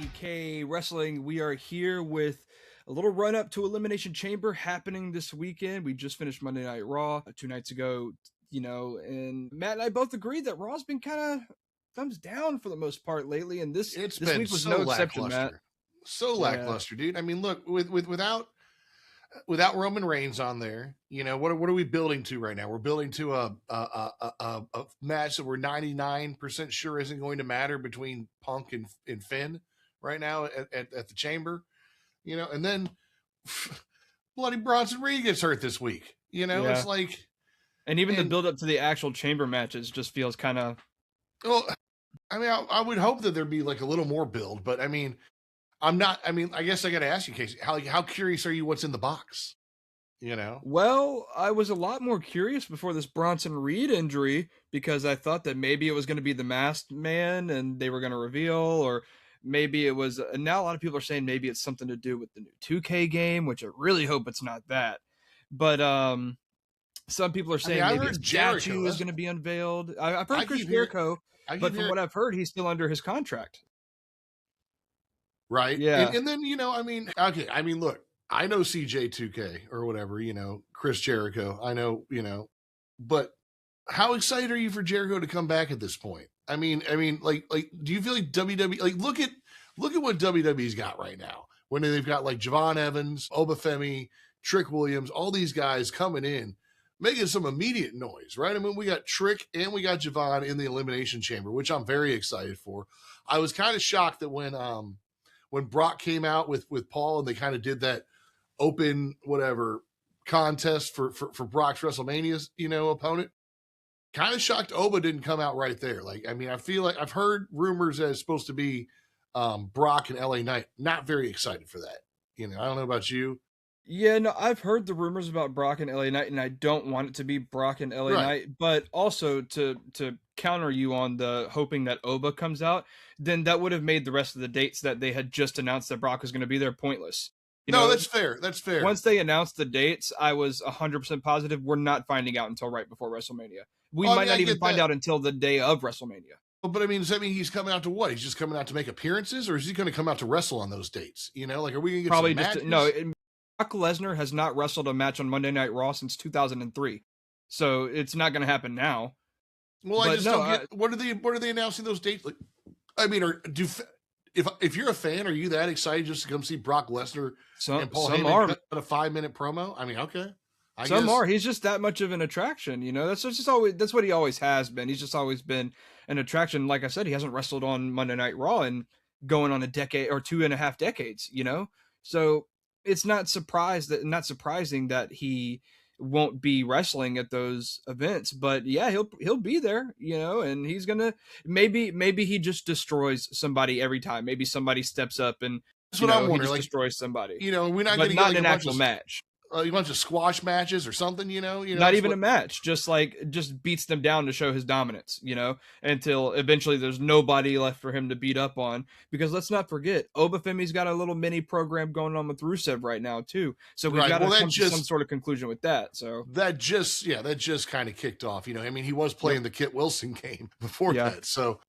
TK Wrestling. We are here with a little run up to Elimination Chamber happening this weekend. We just finished Monday Night Raw 2 nights ago, and Matt and I both agreed that Raw's been kind of thumbs down for the most part lately, and this been week was so no exception, Matt. lackluster. So Yeah. lackluster, dude. I mean, look, without Roman Reigns on there, what are we building to right now? We're building to a match that we're 99% sure isn't going to matter between Punk and Finn right now at the Chamber, and then bloody Bronson Reed gets hurt this week. It's like, and even the build up to the actual Chamber matches just feels kind of. Well, I mean, I would hope that there'd be like a little more build, but I mean, I'm not. I mean, I guess I got to ask you, Casey, how curious are you? What's in the box? Well, I was a lot more curious before this Bronson Reed injury because I thought that maybe it was going to be the Masked Man and they were going to reveal, or maybe it was. And now a lot of people are saying maybe it's something to do with the new 2K game, which I really hope it's not that. But some people are saying maybe his statue is going to be unveiled. I've heard Chris Jericho, but from what I've heard, he's still under his contract. Right. Yeah. And then, I mean, okay. I mean, look, I know CJ2K or whatever, Chris Jericho. I know, but how excited are you for Jericho to come back at this point? I mean, like, do you feel like WWE, like, look at what WWE's got right now when they've got like Javon Evans, Obafemi, Trick Williams, all these guys coming in, making some immediate noise, right? I mean, we got Trick and we got Javon in the Elimination Chamber, which I'm very excited for. I was kind of shocked that when Brock came out with Paul and they kind of did that open whatever contest for Brock's WrestleMania, opponent, kind of shocked Oba didn't come out right there. Like, I mean, I feel like I've heard rumors that it's supposed to be Brock and LA Knight. Not very excited for that. I don't know about you. Yeah, no, I've heard the rumors about Brock and LA Knight, and I don't want it to be Brock and LA Knight. But also to counter you on the hoping that Oba comes out, then that would have made the rest of the dates that they had just announced that Brock was going to be there pointless. That's fair. That's fair. Once they announced the dates, I was 100% positive we're not finding out until right before WrestleMania. We might not even find out until the day of WrestleMania. But I mean, does that mean he's coming out to what? He's just coming out to make appearances, or is he going to come out to wrestle on those dates? Like, are we going to get probably some just matches? Brock Lesnar has not wrestled a match on Monday Night Raw since 2003, so it's not going to happen now. Well, I just don't get. What are they announcing those dates? Like, I mean, if you're a fan, are you that excited just to come see Brock Lesnar and Paul Heyman cut a 5-minute promo? I mean, okay. Some are. He's just that much of an attraction, that's what he always has been. He's just always been an attraction. Like I said, he hasn't wrestled on Monday Night Raw in going on a decade or 2.5 decades, So it's not surprising that he won't be wrestling at those events, but yeah, he'll be there, and he's gonna maybe he just destroys somebody every time. Maybe somebody steps up and that's what I'm wondering. Like, destroys somebody. We're not going to get an actual match. A bunch of squash matches or something, not even a match, just beats them down to show his dominance, until eventually there's nobody left for him to beat up on. Because let's not forget, Obafemi's got a little mini program going on with Rusev right now too, so we've got to come to some sort of conclusion with that. So that just kind of kicked off. I mean, he was playing the Kit Wilson game before that, so.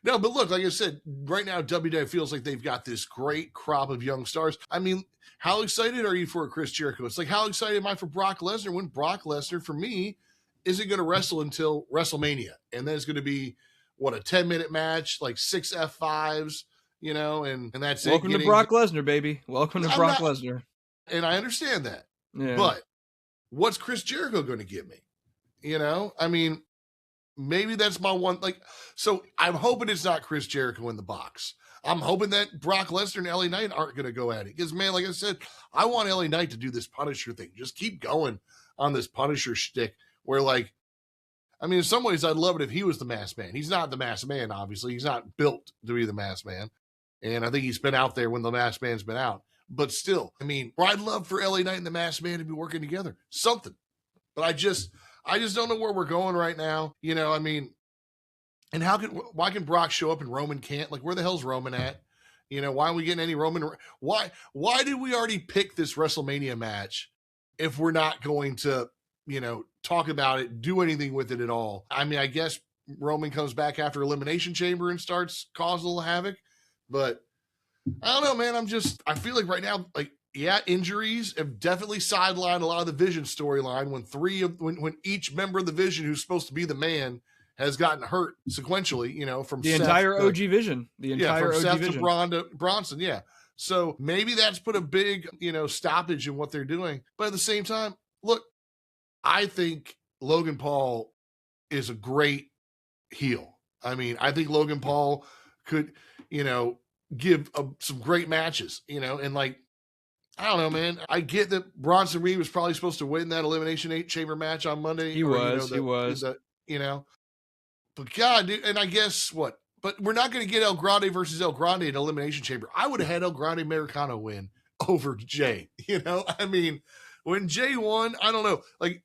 No, but look, like I said, right now WWE feels like they've got this great crop of young stars. I mean, how excited are you for Chris Jericho? It's like, how excited am I for Brock Lesnar when Brock Lesnar, for me, isn't going to wrestle until WrestleMania. And then it's going to be, a 10-minute match, like 6 F5s, and that's it. Welcome to Brock Lesnar, baby. Welcome to Brock Lesnar. And I understand that. Yeah. But what's Chris Jericho going to give me? I mean, maybe that's my one. So I'm hoping it's not Chris Jericho in the box. I'm hoping that Brock Lesnar and LA Knight aren't going to go at it. Because, man, like I said, I want LA Knight to do this Punisher thing. Just keep going on this Punisher shtick where, in some ways, I'd love it if he was the Masked Man. He's not the Masked Man, obviously. He's not built to be the Masked Man. And I think he's been out there when the Masked Man's been out. But still, I'd love for LA Knight and the Masked Man to be working together. Something. But I just don't know where we're going right now. And why can Brock show up and Roman can't? Like, where the hell's Roman at? Why aren't we getting any Roman? Why did we already pick this WrestleMania match if we're not going to, talk about it, do anything with it at all? I guess Roman comes back after Elimination Chamber and starts causing a little havoc, but I don't know, man. I feel like right now, like, yeah, injuries have definitely sidelined a lot of the Vision storyline when each member of the Vision who's supposed to be the man has gotten hurt sequentially, from The Seth entire to, OG Vision. The yeah, entire from OG Seth to Vision. Bronson, yeah. So maybe that's put a big, stoppage in what they're doing. But at the same time, look, I think Logan Paul is a great heel. I mean, I think Logan Paul could, give some great matches, and like, I don't know, man. I get that Bronson Reed was probably supposed to win that Elimination Chamber match on Monday, He or was. He was. you know, but God, dude, and I guess what? But we're not going to get El Grande versus El Grande in Elimination Chamber. I would have had El Grande Americano win over Jay. I mean, when Jay won, I don't know. Like,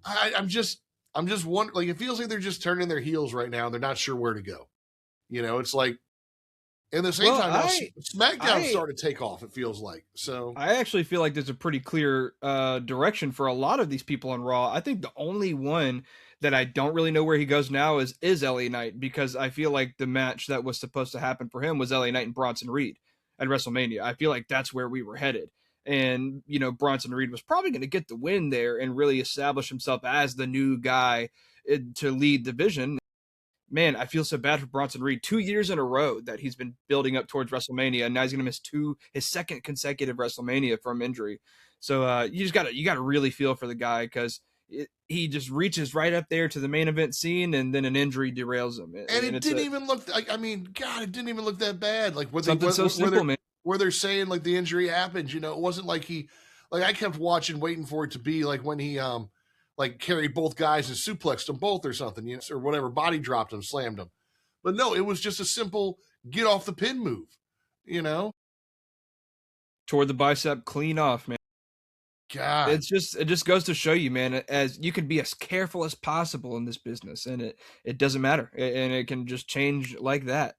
I'm just wondering. Like, it feels like they're just turning their heels right now. They're not sure where to go. It's like, at the same Well, time, now SmackDown started to take off. It feels like so. I actually feel like there's a pretty clear direction for a lot of these people on Raw. I think the only one that I don't really know where he goes now is LA Knight, because I feel like the match that was supposed to happen for him was LA Knight and Bronson Reed at WrestleMania. I feel like that's where we were headed. And, Bronson Reed was probably going to get the win there and really establish himself as the new guy to lead the Vision. Man, I feel so bad for Bronson Reed. 2 years in a row that he's been building up towards WrestleMania, and now he's going to miss his second consecutive WrestleMania from injury. So you gotta really feel for the guy, because he just reaches right up there to the main event scene, and then an injury derails him. And it didn't even look like, I mean, God, it didn't even look that bad. Like, something so simple, man. Where they're saying like the injury happened, it wasn't like I kept watching, waiting for it to be like when he like carried both guys and suplexed them both or something, or whatever, body dropped them, slammed them. But no, it was just a simple get off the pin move. Tore the bicep clean off, man. God, it just goes to show you, man, as you can be as careful as possible in this business, and it doesn't matter, and it can just change like that.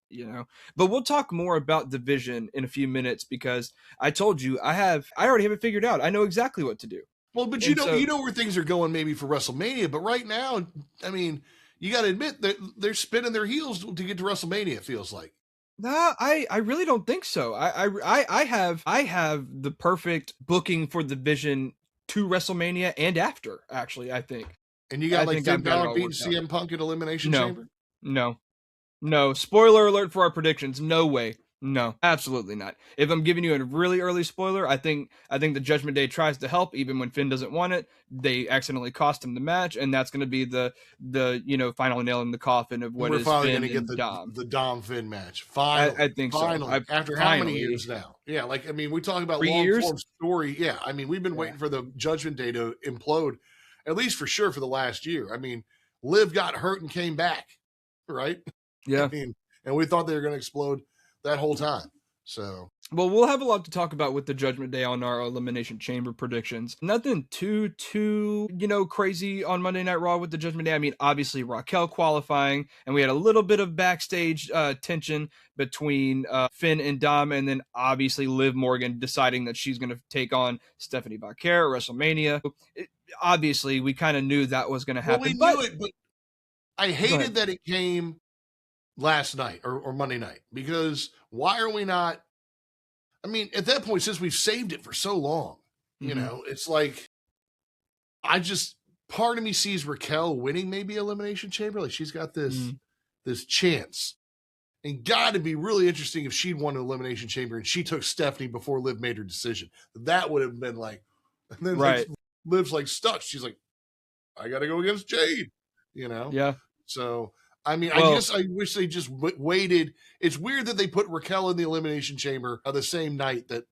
But we'll talk more about the Vision in a few minutes, because I told you I already have it figured out. I know exactly what to do. Well, but you know where things are going maybe for WrestleMania, but right now, I mean, you got to admit that they're spinning their heels to get to WrestleMania. It feels like. No, I really don't think so. I have the perfect booking for the Vision to WrestleMania and after. Actually, I think. And you got like Finn Balor beating CM Punk at Elimination Chamber? No. Spoiler alert for our predictions. No way. No, absolutely not. If I'm giving you a really early spoiler, I think the Judgment Day tries to help even when Finn doesn't want it. They accidentally cost him the match, and that's going to be the final nail in the coffin of what is Finn and Dom. The Dom Finn match. Finally, I think finally. So. After how many years now? Yeah, like, I mean, we talk about long form story. Yeah, I mean, we've been waiting for the Judgment Day to implode, at least for sure for the last year. I mean, Liv got hurt and came back, right? Yeah, I mean, and we thought they were going to explode that whole time. So, well, we'll have a lot to talk about with the Judgment Day on our Elimination Chamber predictions. Nothing too crazy on Monday Night Raw with the Judgment Day. I mean, obviously Raquel qualifying, and we had a little bit of backstage tension between Finn and Dom, and then obviously Liv Morgan deciding that she's going to take on Stephanie Bacquer at WrestleMania. Obviously, we kind of knew that was going to happen. Well, we knew it, but I hated that it came last night or Monday night, because why are we not? I mean, at that point, since we've saved it for so long, it's like, part of me sees Raquel winning maybe Elimination Chamber. Like, she's got this chance, and God, it'd be really interesting if she'd won an Elimination Chamber and she took Stephanie before Liv made her decision. That would have been like, and then right. Liv's like stuck. She's like, I got to go against Jade, Yeah. So, I mean, I wish they just waited. It's weird that they put Raquel in the Elimination Chamber the same night that,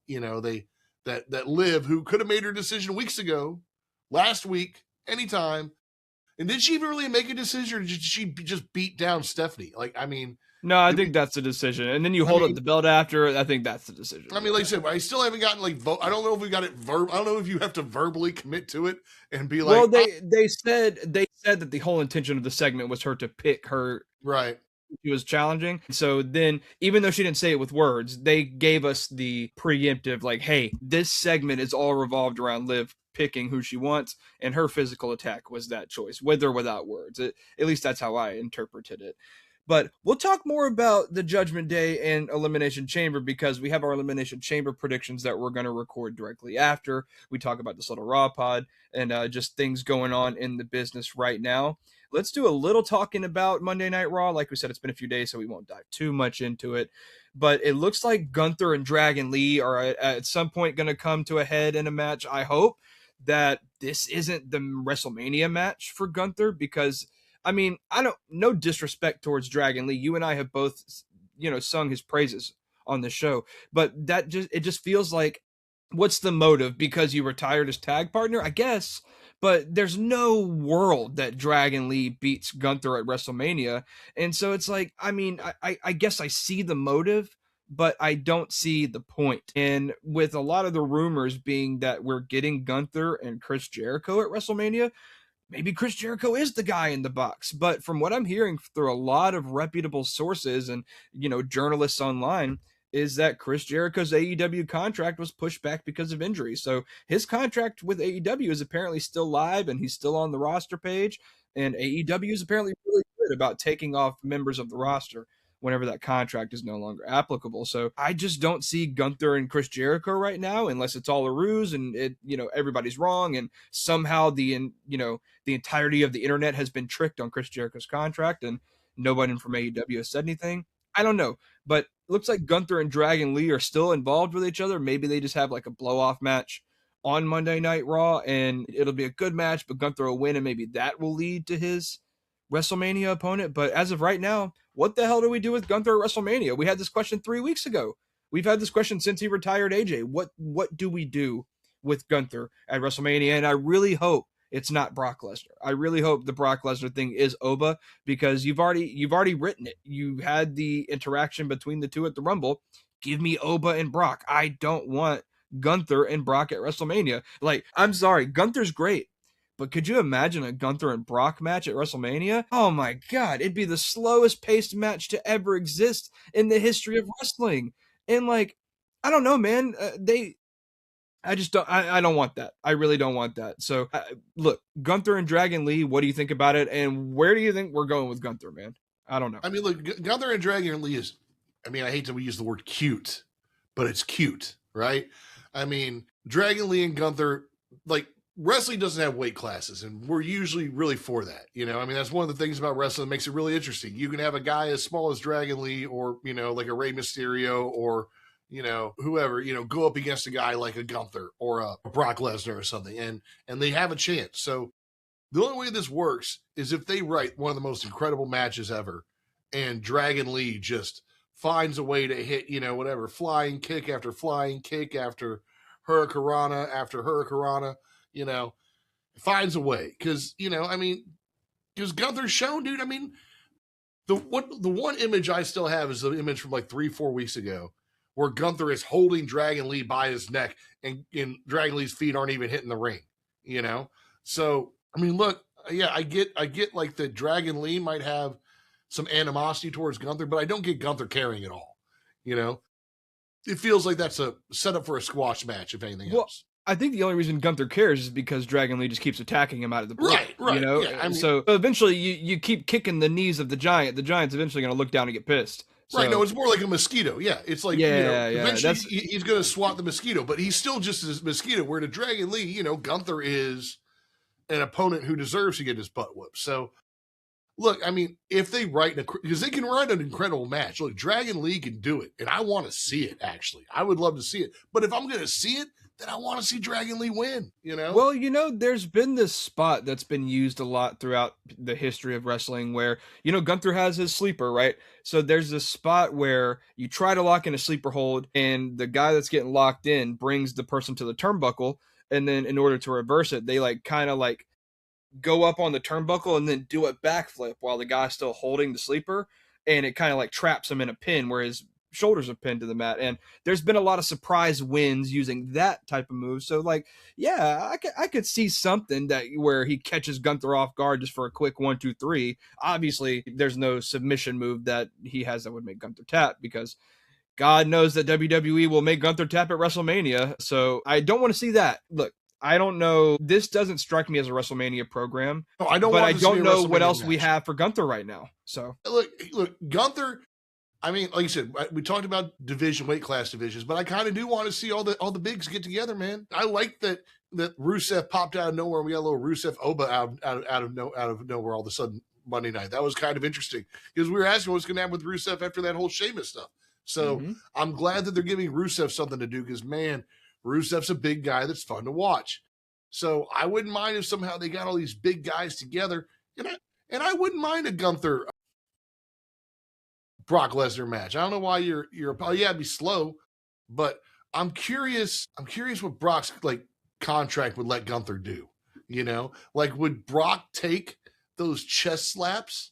that Liv, who could have made her decision weeks ago, last week, anytime. And did she even really make a decision, or did she just beat down Stephanie? Like, I mean. No, I think that's the decision. And then you hold up the belt after. I think that's the decision. I mean, like I said, I still haven't gotten I don't know if we got it I don't know if you have to verbally commit to it and be like. Well, they said that the whole intention of the segment was her to pick her. Right. She was challenging. So then, even though she didn't say it with words, they gave us the preemptive, like, hey, this segment is all revolved around Liv picking who she wants, and her physical attack was that choice, with or without words. At least that's how I interpreted it. But we'll talk more about the Judgment Day and Elimination Chamber because we have our Elimination Chamber predictions that we're going to record directly after we talk about this little Raw pod and just things going on in the business right now. Let's do a little talking about Monday Night Raw. Like we said, it's been a few days, so we won't dive too much into it. But it looks like Gunther and Dragon Lee are at some point going to come to a head in a match. I hope that this isn't the WrestleMania match for Gunther because I mean, I don't no disrespect towards Dragon Lee. You and I have both sung his praises on the show, but it just feels like what's the motive because you retired as tag partner? I guess, but there's no world that Dragon Lee beats Gunther at WrestleMania. And so it's like, I mean, I guess I see the motive, but I don't see the point. And with a lot of the rumors being that we're getting Gunther and Chris Jericho at WrestleMania, maybe Chris Jericho is the guy in the box. But from what I'm hearing through a lot of reputable sources and, journalists online, is that Chris Jericho's AEW contract was pushed back because of injury. So his contract with AEW is apparently still live and he's still on the roster page. And AEW is apparently really good about taking off members of the roster whenever that contract is no longer applicable. So I just don't see Gunther and Chris Jericho right now unless it's all a ruse and everybody's wrong and somehow the entirety of the internet has been tricked on Chris Jericho's contract and nobody from AEW has said anything. I don't know, but it looks like Gunther and Dragon Lee are still involved with each other. Maybe they just have like a blow off match on Monday Night Raw and it'll be a good match, but Gunther will win and maybe that will lead to his WrestleMania opponent. But as of right now, what the hell do we do with Gunther at WrestleMania? We had this question 3 weeks ago. We've had this question since he retired AJ. What do we do with Gunther at WrestleMania? And I really hope it's not Brock Lesnar. I really hope the Brock Lesnar thing is Oba because you've already written it. You had the interaction between the two at the Rumble. Give me Oba and Brock. I don't want Gunther and Brock at WrestleMania. Like, I'm sorry, Gunther's great. But could you imagine a Gunther and Brock match at WrestleMania? Oh my God, it'd be the slowest paced match to ever exist in the history of wrestling. And like, I don't know, man. I just don't. I don't want that. I really don't want that. So, look, Gunther and Dragon Lee. What do you think about it? And where do you think we're going with Gunther, man? I don't know. I mean, look, Gunther and Dragon Lee is. I mean, I hate to use the word cute, but it's cute, right? I mean, Dragon Lee and Gunther, like wrestling doesn't have weight classes, and we're usually really for that. I mean, that's one of the things about wrestling that makes it really interesting. You can have a guy as small as Dragon Lee, or like a Rey Mysterio, or whoever, go up against a guy like a Gunther or a Brock Lesnar or something, and they have a chance. So the only way this works is if they write one of the most incredible matches ever, and Dragon Lee just finds a way to hit, whatever, flying kick after Hurricanrana after Hurricanrana, finds a way. Because, because Gunther's shown, dude, I mean, the one image I still have is the image from like 3-4 weeks ago where Gunther is holding Dragon Lee by his neck and Dragon Lee's feet aren't even hitting the ring, So, I mean, look, yeah, I get like that Dragon Lee might have some animosity towards Gunther, but I don't get Gunther caring at all. It feels like that's a setup for a squash match, if anything else. I think the only reason Gunther cares is because Dragon Lee just keeps attacking him out of the blue. Right. Yeah, I mean, so eventually you keep kicking the knees of the giant. The giant's eventually going to look down and get pissed. So, right. No, it's more like a mosquito. Yeah. It's like, eventually he's going to swat the mosquito, but he's still just a mosquito, where to Dragon Lee, Gunther is an opponent who deserves to get his butt whooped. So, look, I mean, if they because they can write an incredible match. Look, Dragon Lee can do it, and I want to see it, actually. I would love to see it. But if I'm going to see it, then I want to see Dragon Lee win, Well, there's been this spot that's been used a lot throughout the history of wrestling where, Gunther has his sleeper, right? So there's this spot where you try to lock in a sleeper hold, and the guy that's getting locked in brings the person to the turnbuckle, and then in order to reverse it, they kind of go up on the turnbuckle and then do a backflip while the guy's still holding the sleeper, and it kind of traps him in a pin where his shoulders are pinned to the mat. And there's been a lot of surprise wins using that type of move. So I could see something where he catches Gunther off guard just for a quick 1, 2, 3. Obviously there's no submission move that he has that would make Gunther tap, because God knows that WWE will make Gunther tap at WrestleMania. So I don't want to see that. Look, I don't know. This doesn't strike me as a WrestleMania program, No, I don't but want I this to be don't a know what WrestleMania else we match. have for Gunther right now. So Look, Gunther. I mean, like you said, we talked about weight class divisions, but I kind of do want to see all the bigs get together, man. I like that Rusev popped out of nowhere. And we got a little Rusev Oba out of nowhere all of a sudden Monday night. That was kind of interesting because we were asking what's going to happen with Rusev after that whole Sheamus stuff. So I'm glad that they're giving Rusev something to do because, man, Rusev's a big guy that's fun to watch. So I wouldn't mind if somehow they got all these big guys together, and I wouldn't mind a Gunther Brock Lesnar match. I don't know why you're it'd be slow, but I'm curious. I'm curious what Brock's like contract would let Gunther do. Like would Brock take those chest slaps?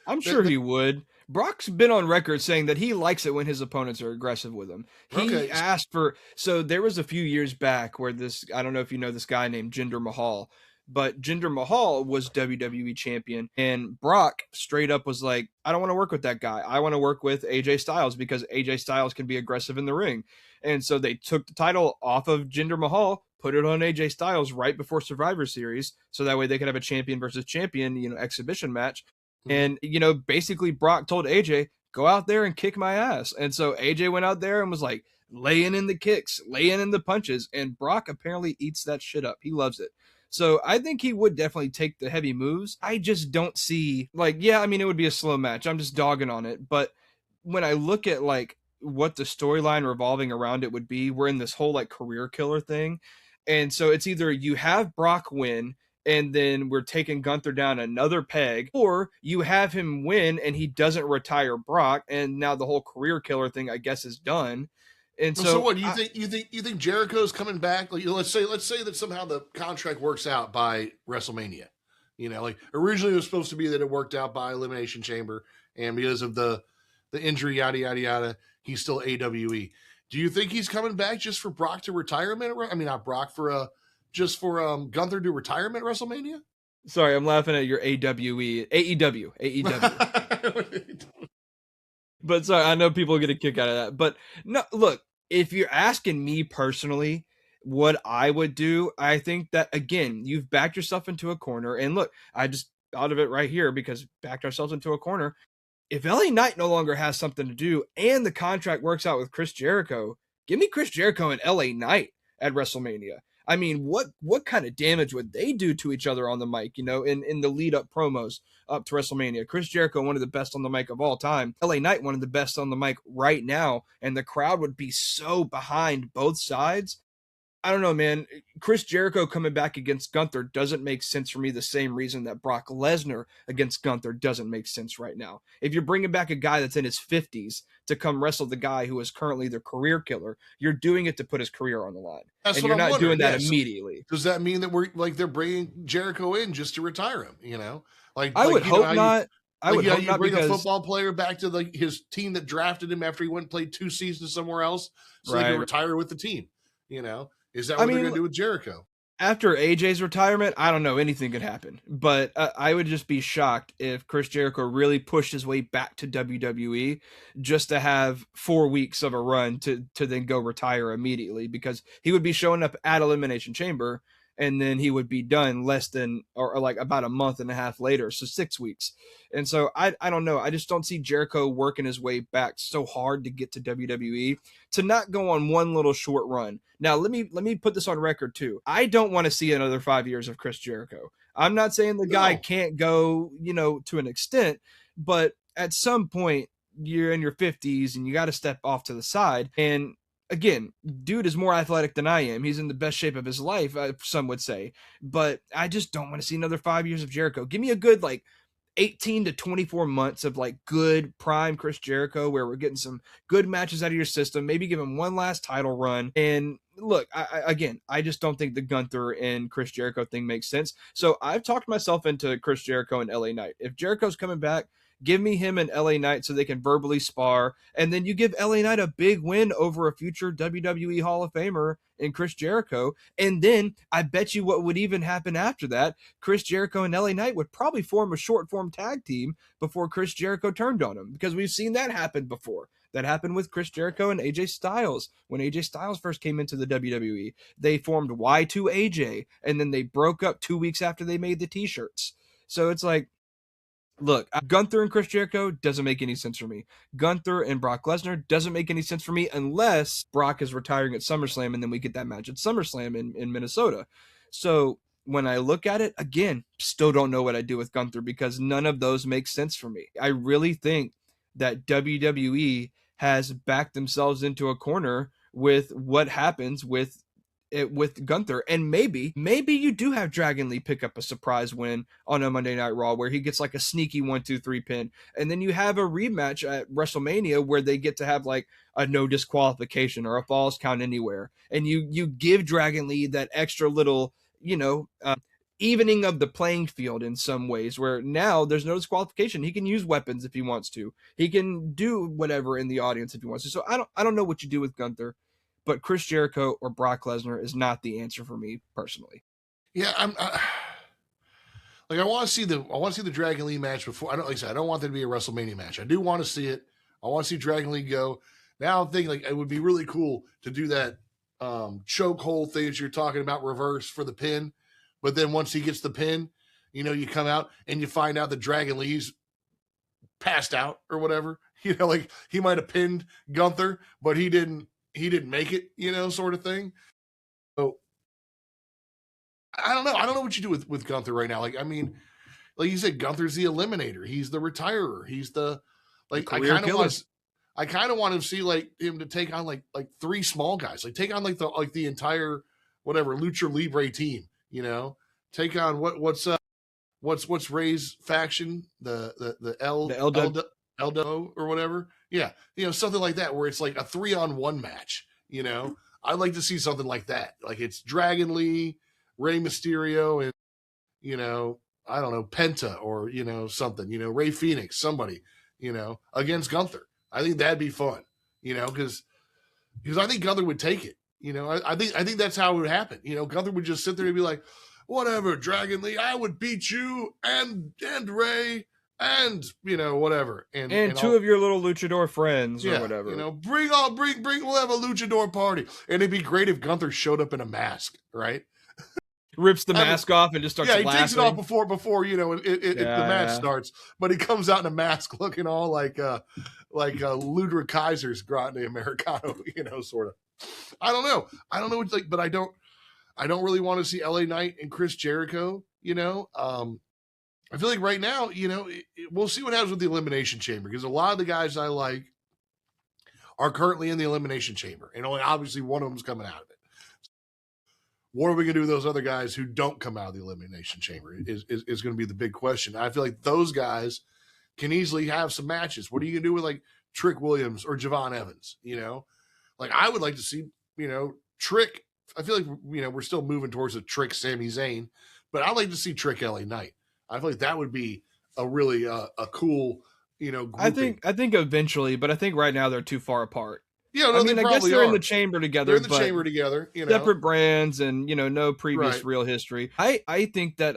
I'm sure he would. Brock's been on record saying that he likes it when his opponents are aggressive with him. He asked for, so there was a few years back where I don't know if you know this guy named Jinder Mahal, but Jinder Mahal was WWE champion, and Brock straight up was like, I don't want to work with that guy. I want to work with AJ Styles because AJ Styles can be aggressive in the ring. And so they took the title off of Jinder Mahal, put it on AJ Styles right before Survivor Series, so that way they could have a champion versus champion, exhibition match. And, basically Brock told AJ, go out there and kick my ass. And so AJ went out there and was like laying in the kicks, laying in the punches. And Brock apparently eats that shit up. He loves it. So I think he would definitely take the heavy moves. I just don't see, it would be a slow match. I'm just dogging on it. But when I look at what the storyline revolving around it would be, we're in this whole career killer thing. And so it's either you have Brock win and then we're taking Gunther down another peg, or you have him win and he doesn't retire Brock, and now the whole career killer thing, I guess, is done. And so what do you think? You think Jericho's coming back? Let's say that somehow the contract works out by WrestleMania. Originally it was supposed to be that it worked out by Elimination Chamber, and because of the injury, yada yada yada, he's still AWE. Do you think he's coming back just for Brock to retirement? I mean, not Brock just for Gunther to retirement at WrestleMania? Sorry, I'm laughing at your AEW. But sorry, I know people get a kick out of that. But no, look, if you're asking me personally what I would do, I think that, again, you've backed yourself into a corner. And look, I just thought of it right here because backed ourselves into a corner. If LA Knight no longer has something to do and the contract works out with Chris Jericho, give me Chris Jericho and LA Knight at WrestleMania. I mean, what kind of damage would they do to each other on the mic, in the lead up promos up to WrestleMania? Chris Jericho, one of the best on the mic of all time. LA Knight, one of the best on the mic right now. And the crowd would be so behind both sides. I don't know, man. Chris Jericho coming back against Gunther doesn't make sense for me the same reason that Brock Lesnar against Gunther doesn't make sense right now. If you're bringing back a guy that's in his 50s to come wrestle the guy who is currently the career killer, you're doing it to put his career on the line. That's and what you're I'm not doing that yes. immediately. Does that mean that they're bringing Jericho in just to retire him? I would hope not. I would hope not, bring because a football player back to his team that drafted him after he went and played 2 seasons somewhere else, so they can retire with the team. Is that what they're going to do with Jericho? After AJ's retirement, I don't know. Anything could happen. But I would just be shocked if Chris Jericho really pushed his way back to WWE just to have 4 weeks of a run to then go retire immediately, because he would be showing up at Elimination Chamber and then he would be done less than, or like about a month and a half later. So 6 weeks. And so I don't know. I just don't see Jericho working his way back so hard to get to WWE to not go on one little short run. Now, let me put this on record too. I don't want to see another 5 years of Chris Jericho. I'm not saying the guy can't go, to an extent, but at some point you're in your 50s and you got to step off to the side. And again, dude is more athletic than I am. He's in the best shape of his life, some would say. But I just don't want to see another 5 years of Jericho. Give me a good 18 to 24 months of good prime Chris Jericho, where we're getting some good matches out of your system. Maybe give him one last title run. And look, I just don't think the Gunther and Chris Jericho thing makes sense. So I've talked myself into Chris Jericho and LA Knight. If Jericho's coming back, Give me him and LA Knight so they can verbally spar, and then you give LA Knight a big win over a future WWE Hall of Famer in Chris Jericho. And then I bet you what would even happen after that, Chris Jericho and LA Knight would probably form a short form tag team before Chris Jericho turned on him, because we've seen that happen before. That happened with Chris Jericho and AJ Styles. When AJ Styles first came into the WWE, they formed Y2AJ, and then they broke up 2 weeks after they made the t-shirts. So it's like, look, Gunther and Chris Jericho doesn't make any sense for me. Gunther and Brock Lesnar doesn't make any sense for me unless Brock is retiring at SummerSlam and then we get that match at SummerSlam in Minnesota. So when I look at it, again, still don't know what I do with Gunther because none of those make sense for me. I really think that WWE has backed themselves into a corner with what happens with Gunther, and maybe you do have Dragon Lee pick up a surprise win on a Monday Night Raw where he gets like a sneaky 1-2-3 pin, and then you have a rematch at WrestleMania where they get to have like a no disqualification or a falls count anywhere, and you give Dragon Lee that extra little, evening of the playing field in some ways, where now there's no disqualification. He can use weapons if he wants to. He can do whatever in the audience if he wants to. So I don't know what you do with Gunther, but Chris Jericho or Brock Lesnar is not the answer for me personally. Yeah, I want to see the Dragon Lee match before. I don't want there to be a WrestleMania match. I do want to see it. I want to see Dragon Lee go. Now I'm thinking like it would be really cool to do that chokehold thing that you're talking about, reverse for the pin. But then once he gets the pin, you come out and you find out that Dragon Lee's passed out or whatever. Like he might have pinned Gunther, but he didn't make it, sort of thing. So I don't know. I don't know what you do with Gunther right now. Like you said, Gunther's the eliminator. He's the retirer. He's the like I kind of want to see like him to take on like three small guys. Like take on like the entire whatever Lucha Libre team, Take on what's Ray's faction, the LDO or whatever. Yeah, something like that where it's like a 3-on-1 match. I'd like to see something like that. Like it's Dragon Lee, Rey Mysterio, and I don't know, Penta or something. Ray Phoenix, somebody against Gunther. I think that'd be fun. Because I think Gunther would take it. I think that's how it would happen. Gunther would just sit there and be like, whatever, Dragon Lee, I would beat you and Ray and whatever, and two of your little luchador friends or whatever. We'll have a luchador party, and it'd be great if Gunther showed up in a mask, right? Rips the mask off and just starts laughing. He takes it off before the match starts, but he comes out in a mask looking all like Ludwig Kaiser's Grande Americano, sort of. I don't know what like, but I don't really want to see LA Knight and Chris Jericho, I feel like right now, we'll see what happens with the Elimination Chamber, because a lot of the guys I like are currently in the Elimination Chamber, and only obviously one of them's coming out of it. What are we going to do with those other guys who don't come out of the Elimination Chamber is going to be the big question. I feel like those guys can easily have some matches. What are you going to do with like Trick Williams or Javon Evans? Like I would like to see, Trick. I feel like, we're still moving towards a Trick Sami Zayn, but I'd like to see Trick LA Knight. I feel like that would be a really a cool, grouping. I think eventually, but I think right now they're too far apart. Yeah, no, I guess they're in the chamber together. They're in the chamber together, separate brands and no previous real history. I think that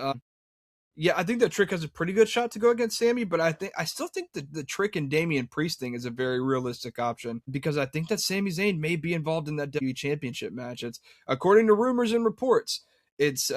I think that Trick has a pretty good shot to go against Sammy, but I still think that the Trick and Damian Priest thing is a very realistic option, because I think that Sami Zayn may be involved in that WWE Championship match. It's according to rumors and reports. It's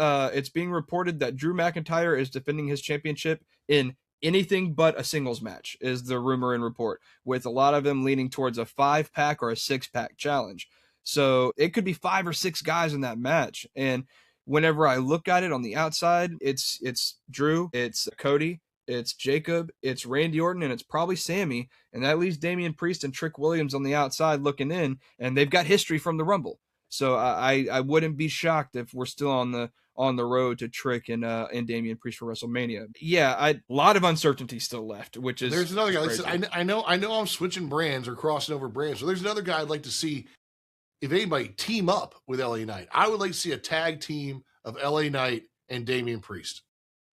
being reported that Drew McIntyre is defending his championship in anything but a singles match, is the rumor and report, with a lot of them leaning towards a 5-pack or a 6-pack challenge. So it could be 5 or 6 guys in that match. And whenever I look at it on the outside, it's Drew, it's Cody, it's Jacob, it's Randy Orton, and it's probably Sammy. And that leaves Damian Priest and Trick Williams on the outside looking in, and they've got history from the Rumble. So I wouldn't be shocked if we're still on the road to Trick and Damian Priest for WrestleMania. Yeah, a lot of uncertainty still left, which is there's another guy. Listen, I know I'm switching brands or crossing over brands. So there's another guy I'd like to see, if anybody, team up with LA Knight. I would like to see a tag team of LA Knight and Damian Priest.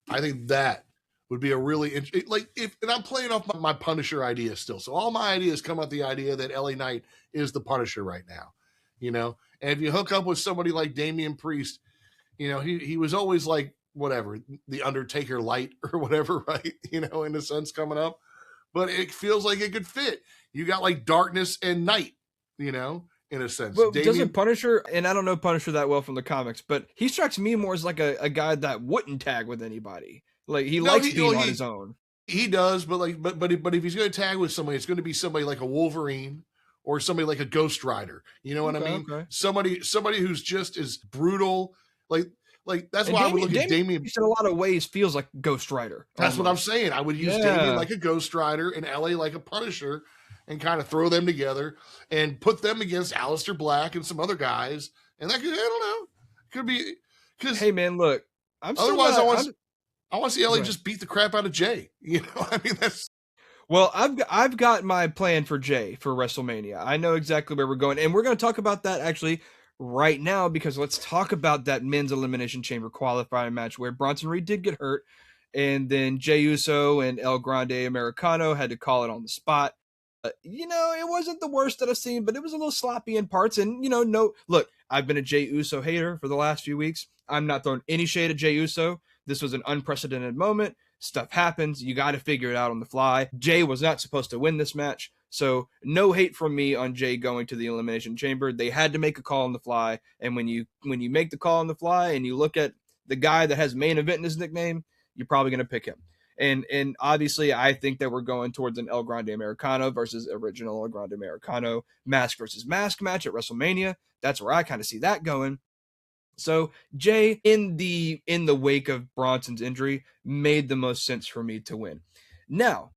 I think that would be a really like if, and I'm playing off my Punisher idea still. So all my ideas come out the idea that LA Knight is the Punisher right now, you know. And if you hook up with somebody like Damian Priest, you know, he was always like whatever the Undertaker light or whatever, right? You know, in a sense coming up, but it feels like it could fit. You got like darkness and night, you know, in a sense. Well, doesn't Punisher, and I don't know Punisher that well from the comics, but he strikes me more as like a guy that wouldn't tag with anybody. Like he likes being on his own. He does, but like, but if he's going to tag with somebody, it's going to be somebody like a Wolverine or somebody like a Ghost Rider. You know what I mean? Okay. Somebody who's just as brutal. Like that's why I would look at Damian. In a lot of ways feels like Ghost Rider. That's what I'm saying. I would use Damian like a Ghost Rider and LA like a Punisher, and kind of throw them together and put them against Aleister Black and some other guys. And that could, I don't know, could be because hey man, look, I want to see LA just beat the crap out of Jay. You know, I mean that's. Well, I've got my plan for Jay for WrestleMania. I know exactly where we're going, and we're going to talk about that actually right now, because let's talk about that men's Elimination Chamber qualifying match where Bronson Reed did get hurt, and then Jey Uso and El Grande Americano had to call it on the spot. You know, it wasn't the worst that I've seen, but it was a little sloppy in parts. And, you know, look, I've been a Jey Uso hater for the last few weeks. I'm not throwing any shade at Jey Uso. This was an unprecedented moment. Stuff happens. You got to figure it out on the fly. Jey was not supposed to win this match. So no hate from me on Jey going to the Elimination Chamber. They had to make a call on the fly. And when you make the call on the fly and you look at the guy that has main event in his nickname, you're probably going to pick him. And obviously, I think that we're going towards an El Grande Americano versus original El Grande Americano mask versus mask match at WrestleMania. That's where I kind of see that going. So Jey, in the wake of Bronson's injury, made the most sense for me to win. Now,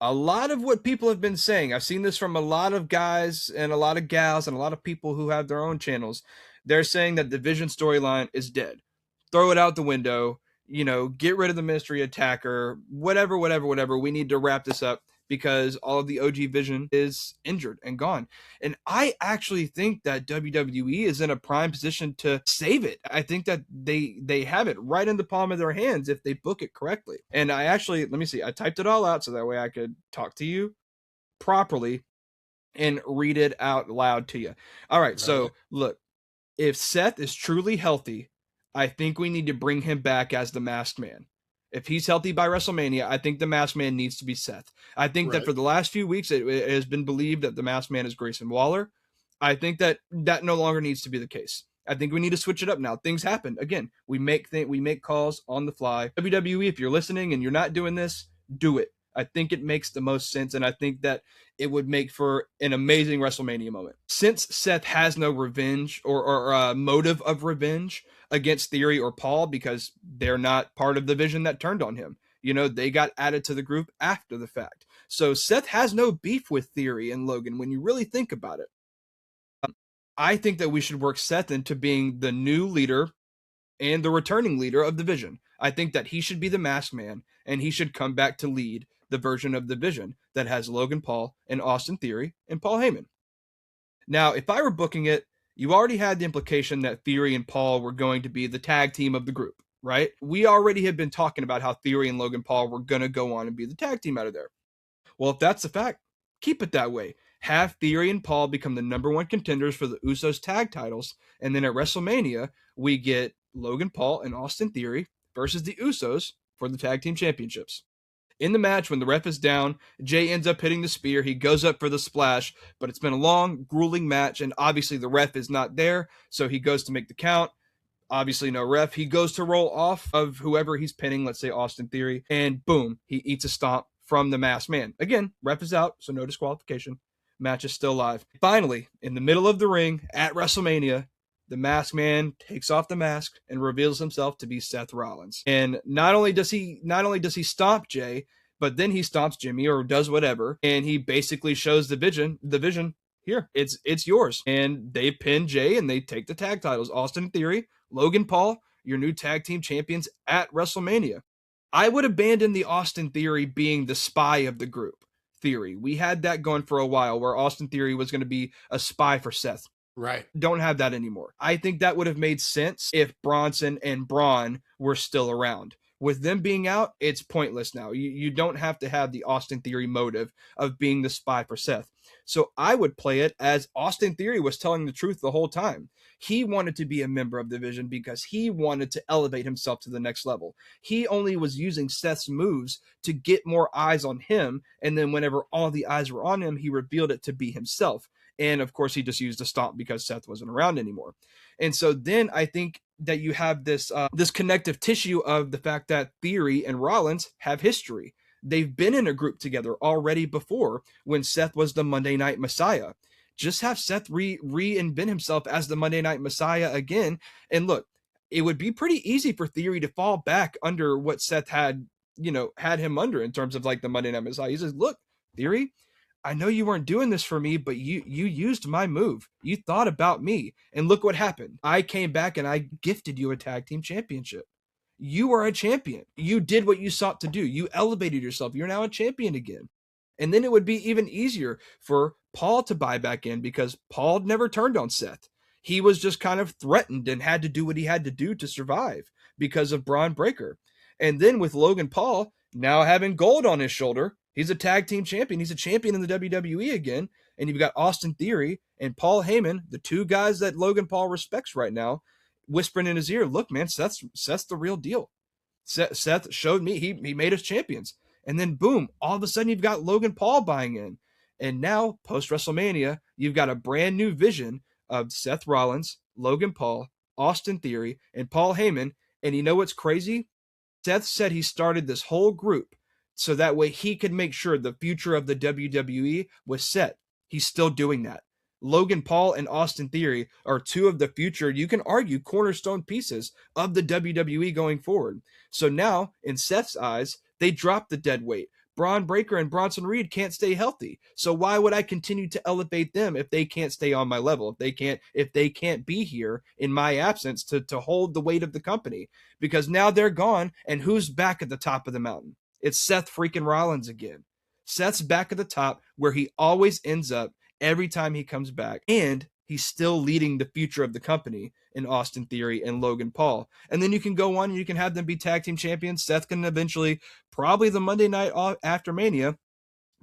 a lot of what people have been saying, I've seen this from a lot of guys and a lot of gals and a lot of people who have their own channels. They're saying that the Vision storyline is dead. Throw it out the window. You know, get rid of the mystery attacker, whatever. We need to wrap this up because all of the OG Vision is injured and gone. And I actually think that WWE is in a prime position to save it. I think that they have it right in the palm of their hands if they book it correctly. And I actually, let me see, I typed it all out so that way I could talk to you properly and read it out loud to you. All right. So look, if Seth is truly healthy, I think we need to bring him back as the Masked Man. If he's healthy by WrestleMania, I think the Masked Man needs to be Seth. I think that for the last few weeks, it has been believed that the Masked Man is Grayson Waller. I think that no longer needs to be the case. I think we need to switch it up now. Things happen. Again, we make calls on the fly. WWE, if you're listening and you're not doing this, do it. I think it makes the most sense, and I think that it would make for an amazing WrestleMania moment. Since Seth has no revenge or motive of revenge against Theory or Paul because they're not part of the Vision that turned on him. You know, they got added to the group after the fact. So Seth has no beef with Theory and Logan when you really think about it. I think that we should work Seth into being the new leader and the returning leader of the Vision. I think that he should be the Masked Man, and he should come back to lead the version of the Vision that has Logan Paul and Austin Theory and Paul Heyman. Now, if I were booking it, you already had the implication that Theory and Paul were going to be the tag team of the group, right? We already had been talking about how Theory and Logan Paul were going to go on and be the tag team out of there. Well, if that's the fact, keep it that way. Have Theory and Paul become the number one contenders for the Usos tag titles, and then at WrestleMania, we get Logan Paul and Austin Theory versus the Usos for the tag team championships. In the match, when the ref is down, Jey ends up hitting the spear. He goes up for the splash, but it's been a long, grueling match, and obviously the ref is not there, so he goes to make the count. Obviously no ref. He goes to roll off of whoever he's pinning, let's say Austin Theory, and boom, he eats a stomp from the Masked Man. Again, ref is out, so no disqualification. Match is still live. Finally, in the middle of the ring at WrestleMania, the Masked Man takes off the mask and reveals himself to be Seth Rollins. And not only does he stomp Jey, but then he stomps Jimmy or does whatever, and he basically shows the Vision, here, it's yours. And they pin Jey and they take the tag titles. Austin Theory, Logan Paul, your new tag team champions at WrestleMania. I would abandon the Austin Theory being the spy of the group theory. We had that going for a while where Austin Theory was going to be a spy for Seth. Right. Don't have that anymore. I think that would have made sense if Bronson and Braun were still around. With them being out, it's pointless now. You don't have to have the Austin Theory motive of being the spy for Seth. So I would play it as Austin Theory was telling the truth the whole time. He wanted to be a member of the Vision because he wanted to elevate himself to the next level. He only was using Seth's moves to get more eyes on him. And then whenever all the eyes were on him, he revealed it to be himself. And of course, he just used a stomp because Seth wasn't around anymore. And so then I think that you have this connective tissue of the fact that Theory and Rollins have history. They've been in a group together already before when Seth was the Monday Night Messiah. Just have Seth reinvent himself as the Monday Night Messiah again. And look, it would be pretty easy for Theory to fall back under what Seth had him under in terms of like the Monday Night Messiah. He says, look, Theory, I know you weren't doing this for me, but you used my move. You thought about me. And look what happened. I came back and I gifted you a tag team championship. You are a champion. You did what you sought to do. You elevated yourself. You're now a champion again. And then it would be even easier for Paul to buy back in because Paul never turned on Seth. He was just kind of threatened and had to do what he had to do to survive because of Braun Breaker. And then with Logan Paul now having gold on his shoulder, he's a tag team champion. He's a champion in the WWE again. And you've got Austin Theory and Paul Heyman, the two guys that Logan Paul respects right now, whispering in his ear, look, man, Seth's the real deal. Seth showed me he made us champions. And then boom, all of a sudden you've got Logan Paul buying in. And now, post WrestleMania, you've got a brand new vision of Seth Rollins, Logan Paul, Austin Theory, and Paul Heyman. And you know what's crazy? Seth said he started this whole group so that way he could make sure the future of the WWE was set. He's still doing that. Logan Paul and Austin Theory are two of the future, you can argue, cornerstone pieces of the WWE going forward. So now, in Seth's eyes, they dropped the dead weight. Braun Breaker and Bronson Reed can't stay healthy. So why would I continue to elevate them if they can't stay on my level? If they can't be here in my absence to hold the weight of the company? Because now they're gone, and who's back at the top of the mountain? It's Seth freaking Rollins again. Seth's back at the top where he always ends up every time he comes back, and he's still leading the future of the company in Austin Theory and Logan Paul. And then you can go on and you can have them be tag team champions. Seth can eventually, probably the Monday night after Mania,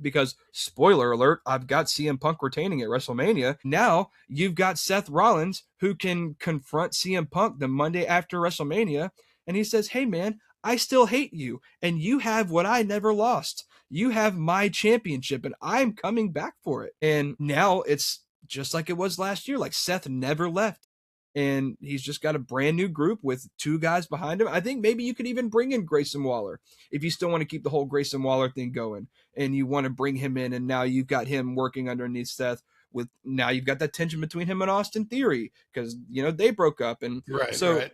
because spoiler alert, I've got CM Punk retaining at WrestleMania. Now you've got Seth Rollins who can confront CM Punk the Monday after WrestleMania, and he says, hey man, I still hate you, and you have what I never lost. You have my championship, and I'm coming back for it. And now it's just like it was last year. Like Seth never left, and he's just got a brand new group with two guys behind him. I think maybe you could even bring in Grayson Waller if you still want to keep the whole Grayson Waller thing going, and you want to bring him in, and now you've got him working underneath Seth. With now you've got that tension between him and Austin Theory because they broke up, and right.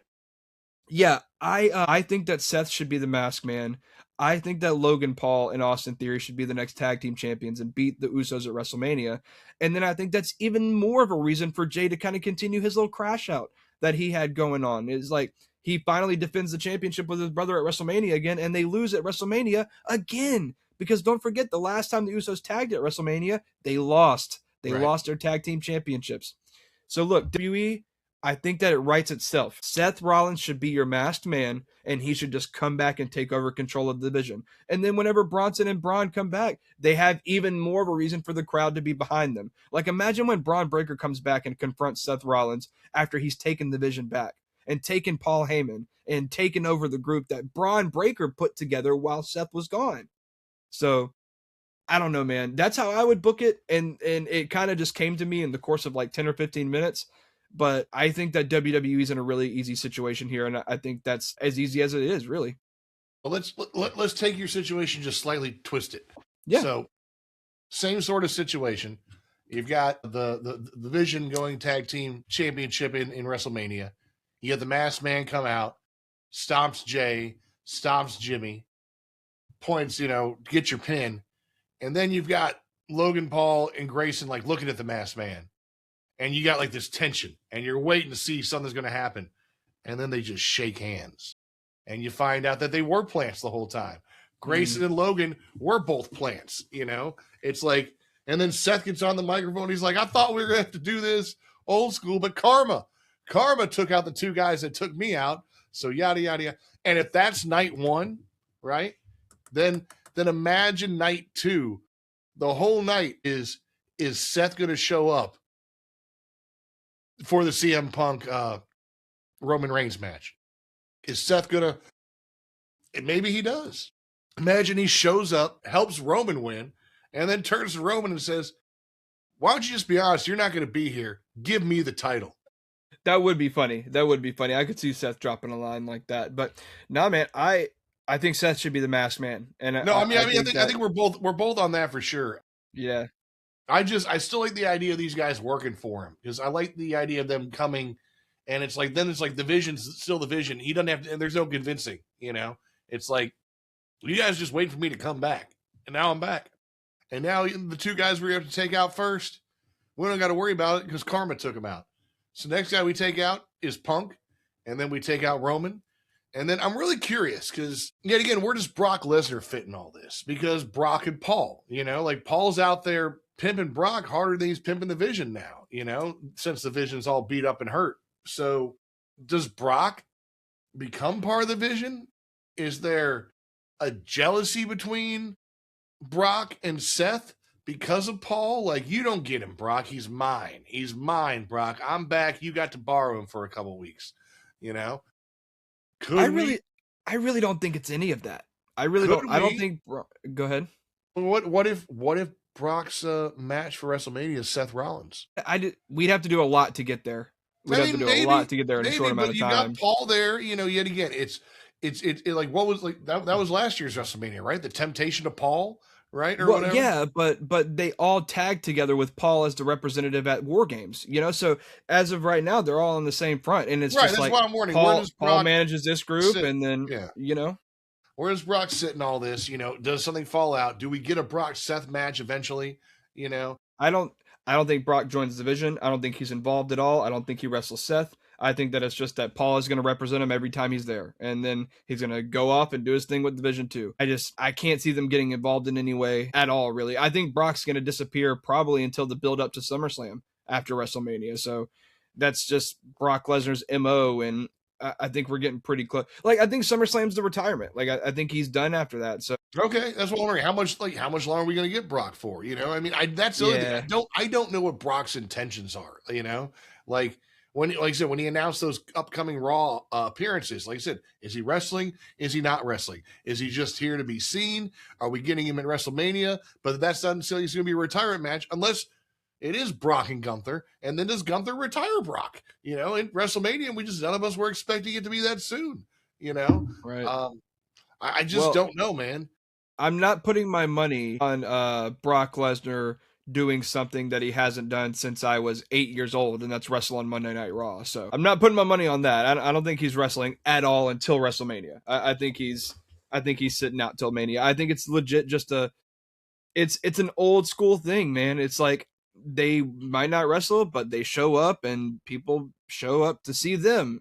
Yeah, I think that Seth should be the Masked Man. I think that Logan Paul and Austin Theory should be the next tag team champions and beat the Usos at WrestleMania. And then I think that's even more of a reason for Jay to kind of continue his little crash out that he had going on. Is like he finally defends the championship with his brother at WrestleMania again, and they lose at WrestleMania again. Because don't forget, the last time the Usos tagged at WrestleMania, they lost. They lost their tag team championships. So look, WWE, I think that it writes itself. Seth Rollins should be your masked man, and he should just come back and take over control of the division. And then whenever Bronson and Braun come back, they have even more of a reason for the crowd to be behind them. Like imagine when Braun Breaker comes back and confronts Seth Rollins after he's taken the division back and taken Paul Heyman and taken over the group that Braun Breaker put together while Seth was gone. So I don't know, man. That's how I would book it. And it kind of just came to me in the course of like 10 or 15 minutes. But I think that WWE is in a really easy situation here, and I think that's as easy as it is, really. Well, let's take your situation just slightly twist it. Yeah. So, same sort of situation. You've got the Vision going tag team championship in WrestleMania. You got the Masked Man come out, stomps Jay, stomps Jimmy, points, get your pin, and then you've got Logan Paul and Grayson like looking at the Masked Man. And you got like this tension, and you're waiting to see something's going to happen. And then they just shake hands. And you find out that they were plants the whole time. Grayson and Logan were both plants, It's like, and then Seth gets on the microphone. He's like, I thought we were going to have to do this old school, but Karma took out the two guys that took me out. So yada yada yada. And if that's night one, right? Then imagine night two. The whole night is Seth going to show up for the CM Punk Roman Reigns match? Is Seth going to? Maybe he does. Imagine he shows up, helps Roman win, and then turns to Roman and says, "Why don't you just be honest? You're not going to be here. Give me the title." That would be funny. That would be funny. I could see Seth dropping a line like that. But no, man, I think Seth should be the masked man. And no, I think we're both on that for sure. Yeah. I still like the idea of these guys working for him, because I like the idea of them coming, and it's like the vision's still the vision. He doesn't have to, and there's no convincing, It's like, you guys just wait for me to come back, and now I'm back. And now the two guys we have to take out first, we don't got to worry about it because Karma took them out. So next guy we take out is Punk, and then we take out Roman. And then I'm really curious because, yet again, where does Brock Lesnar fit in all this? Because Brock and Paul, like Paul's out there pimping Brock harder than he's pimping the Vision now, since the Vision's all beat up and hurt. So does Brock become part of the Vision? Is there a jealousy between Brock and Seth because of Paul? Like, you don't get him, Brock. He's mine. He's mine, Brock. I'm back. You got to borrow him for a couple weeks, I really don't think it's any of that. I don't think. Go ahead. What if Brock's match for WrestleMania is Seth Rollins? We'd have to do a lot to get there. We'd have to do a lot to get there in a short amount of time. You got Paul there, yet again, it's like, what was like that was last year's WrestleMania, right? The temptation to Paul, right? Or whatever. Yeah, but they all tagged together with Paul as the representative at War Games, so as of right now, they're all on the same front, and it's just like, I'm Paul manages this group, and then where does Brock sit in all this? Does something fall out? Do we get a Brock Seth match eventually? I don't think Brock joins the Division. I don't think he's involved at all. I don't think he wrestles Seth. I think that it's just that Paul is going to represent him every time he's there. And then he's going to go off and do his thing with Division 2. I can't see them getting involved in any way at all, really. I think Brock's going to disappear probably until the build up to SummerSlam after WrestleMania. So that's just Brock Lesnar's MO. And I think we're getting pretty close. Like, I think SummerSlam's the retirement. Like, I think he's done after that. So okay, that's what I'm wondering. How much longer are we going to get Brock for? That's the other thing. I don't know what Brock's intentions are. Like, like I said, when he announced those upcoming Raw appearances, like I said, is he wrestling? Is he not wrestling? Is he just here to be seen? Are we getting him at WrestleMania? But that's not until he's going to be a retirement match, unless it is Brock and Gunther. And then does Gunther retire Brock? In WrestleMania, none of us were expecting it to be that soon. Right. I just don't know, man. I'm not putting my money on Brock Lesnar doing something that he hasn't done since I was 8 years old, and that's wrestle on Monday Night Raw. So I'm not putting my money on that. I don't think he's wrestling at all until WrestleMania. I think he's sitting out till Mania. I think it's legit just it's an old school thing, man. It's like, they might not wrestle, but they show up and people show up to see them.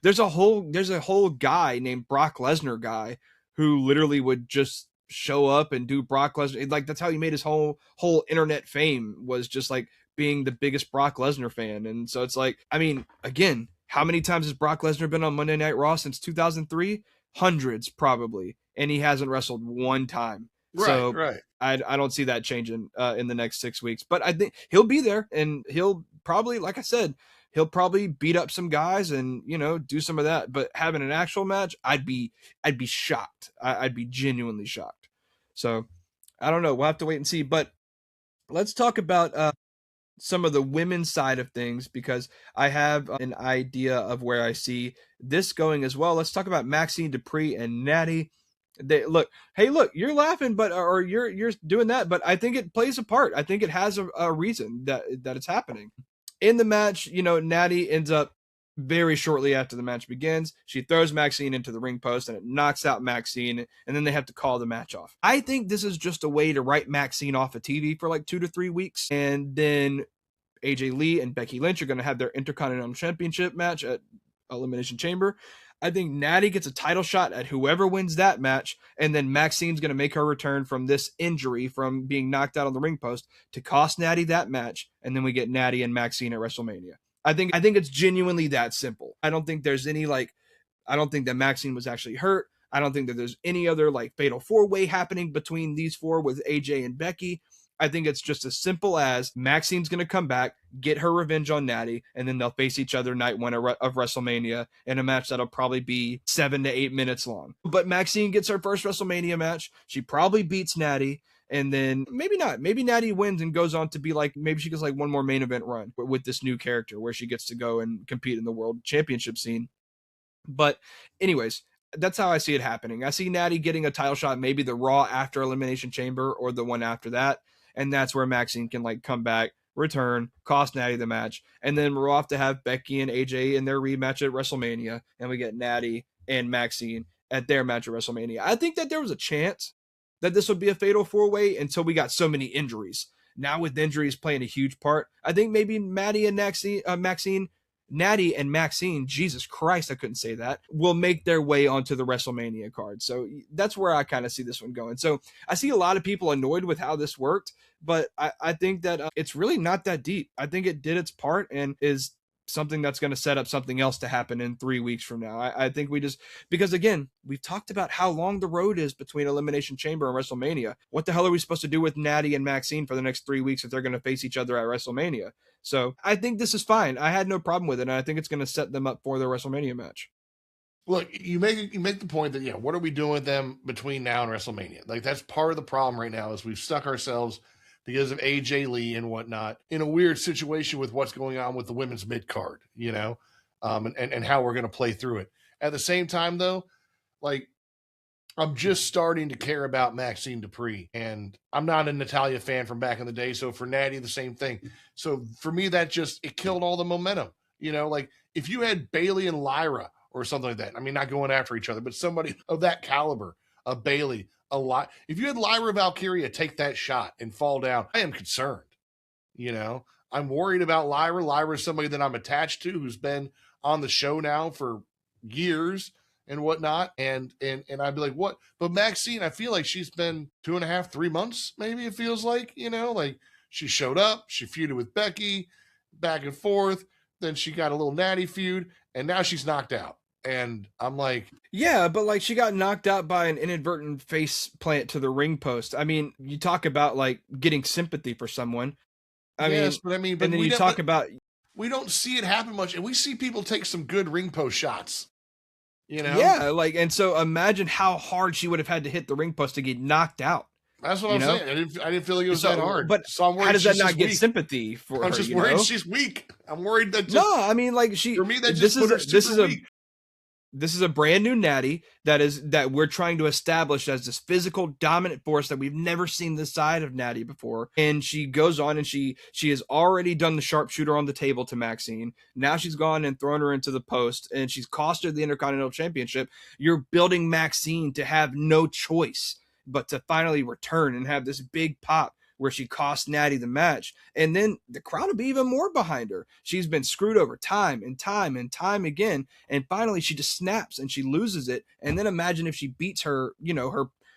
There's a whole guy named Brock Lesnar guy who literally would just show up and do Brock Lesnar. Like, that's how he made his whole internet fame, was just like being the biggest Brock Lesnar fan. And so it's like, I mean, again, how many times has Brock Lesnar been on Monday Night Raw since 2003? Hundreds, probably. And he hasn't wrestled one time. Right. I don't see that changing in the next 6 weeks, but I think he'll be there, and he'll probably, like I said, he'll probably beat up some guys and, do some of that. But having an actual match, I'd be shocked. I'd be genuinely shocked. So I don't know. We'll have to wait and see. But let's talk about some of the women's side of things, because I have an idea of where I see this going as well. Let's talk about Maxine Dupree and Natty. You're laughing, but or you're doing that, but I think it plays a part. I think it has a reason that it's happening. In the match, Natty ends up, very shortly after the match begins, she throws Maxine into the ring post and it knocks out Maxine, and then they have to call the match off. I think this is just a way to write Maxine off of TV for like 2 to 3 weeks, and then AJ Lee and Becky Lynch are going to have their Intercontinental Championship match at Elimination Chamber. I think Natty gets a title shot at whoever wins that match, and then Maxine's going to make her return from this injury, from being knocked out on the ring post, to cost Natty that match, and then we get Natty and Maxine at WrestleMania. I think it's genuinely that simple. I don't think there's any I don't think that Maxine was actually hurt. I don't think that there's any other like fatal four-way happening between these four with AJ and Becky. I think it's just as simple as Maxine's going to come back, get her revenge on Natty, and then they'll face each other night one of WrestleMania in a match that'll probably be 7 to 8 minutes long. But Maxine gets her first WrestleMania match. She probably beats Natty. And then maybe not. Maybe Natty wins and goes on to be like, maybe she gets like one more main event run with this new character where she gets to go and compete in the world championship scene. But anyways, that's how I see it happening. I see Natty getting a title shot, maybe the Raw after Elimination Chamber or the one after that. And that's where Maxine can like come back, return, cost Natty the match. And then we're off to have Becky and AJ in their rematch at WrestleMania. And we get Natty and Maxine at their match at WrestleMania. I think that there was a chance that this would be a fatal four-way until we got so many injuries. Now with injuries playing a huge part, I think maybe Natty and Maxine, Jesus Christ, I couldn't say that, will make their way onto the WrestleMania card. So that's where I kind of see this one going. So I see a lot of people annoyed with how this worked, but I think that it's really not that deep. I think it did its part and is something that's going to set up something else to happen in 3 weeks from now. I think we just, because again, we've talked about how long the road is between Elimination Chamber and WrestleMania. What the hell are we supposed to do with Natty and Maxine for the next 3 weeks if they're going to face each other at WrestleMania? So I think this is fine. I had no problem with it. And I think it's going to set them up for their WrestleMania match. Look, you make the point that, what are we doing with them between now and WrestleMania? Like, that's part of the problem right now is we've stuck ourselves because of AJ Lee and whatnot in a weird situation with what's going on with the women's mid card, and how we're going to play through it. At the same time, though, like, I'm just starting to care about Maxine Dupree, and I'm not a Natalya fan from back in the day. So for Natty, the same thing. So for me, it killed all the momentum. Like if you had Bayley and Lyra or something like that, I mean, not going after each other, but somebody of that caliber, a Bayley, a lot. If you had Lyra Valkyria take that shot and fall down, I am concerned. I'm worried about Lyra. Lyra is somebody that I'm attached to who's been on the show now for years and whatnot. And I'd be like, what? But Maxine, I feel like she's been 2.5, 3 months, maybe it feels like, like she showed up, she feuded with Becky, back and forth. Then she got a little Natty feud, and now she's knocked out. And I'm like, yeah, but like she got knocked out by an inadvertent face plant to the ring post. I mean, you talk about like getting sympathy for someone. But and then you talk about, we don't see it happen much, and we see people take some good ring post shots. Yeah, like, and so imagine how hard she would have had to hit the ring post to get knocked out. That's what I'm saying. I didn't feel like it was that hard. But so I'm worried how does that not get sympathy for her? I'm just worried she's weak. I'm worried that no, I mean, like for me that just put her super weak. This is a brand new Natty that we're trying to establish as this physical dominant force that we've never seen this side of Natty before. And she goes on and she has already done the sharpshooter on the table to Maxine. Now she's gone and thrown her into the post and she's cost her the Intercontinental Championship. You're building Maxine to have no choice but to finally return and have this big pop where she cost Natty the match. And then the crowd will be even more behind her. She's been screwed over time and time and time again. And finally she just snaps and she loses it. And then imagine if she beats her,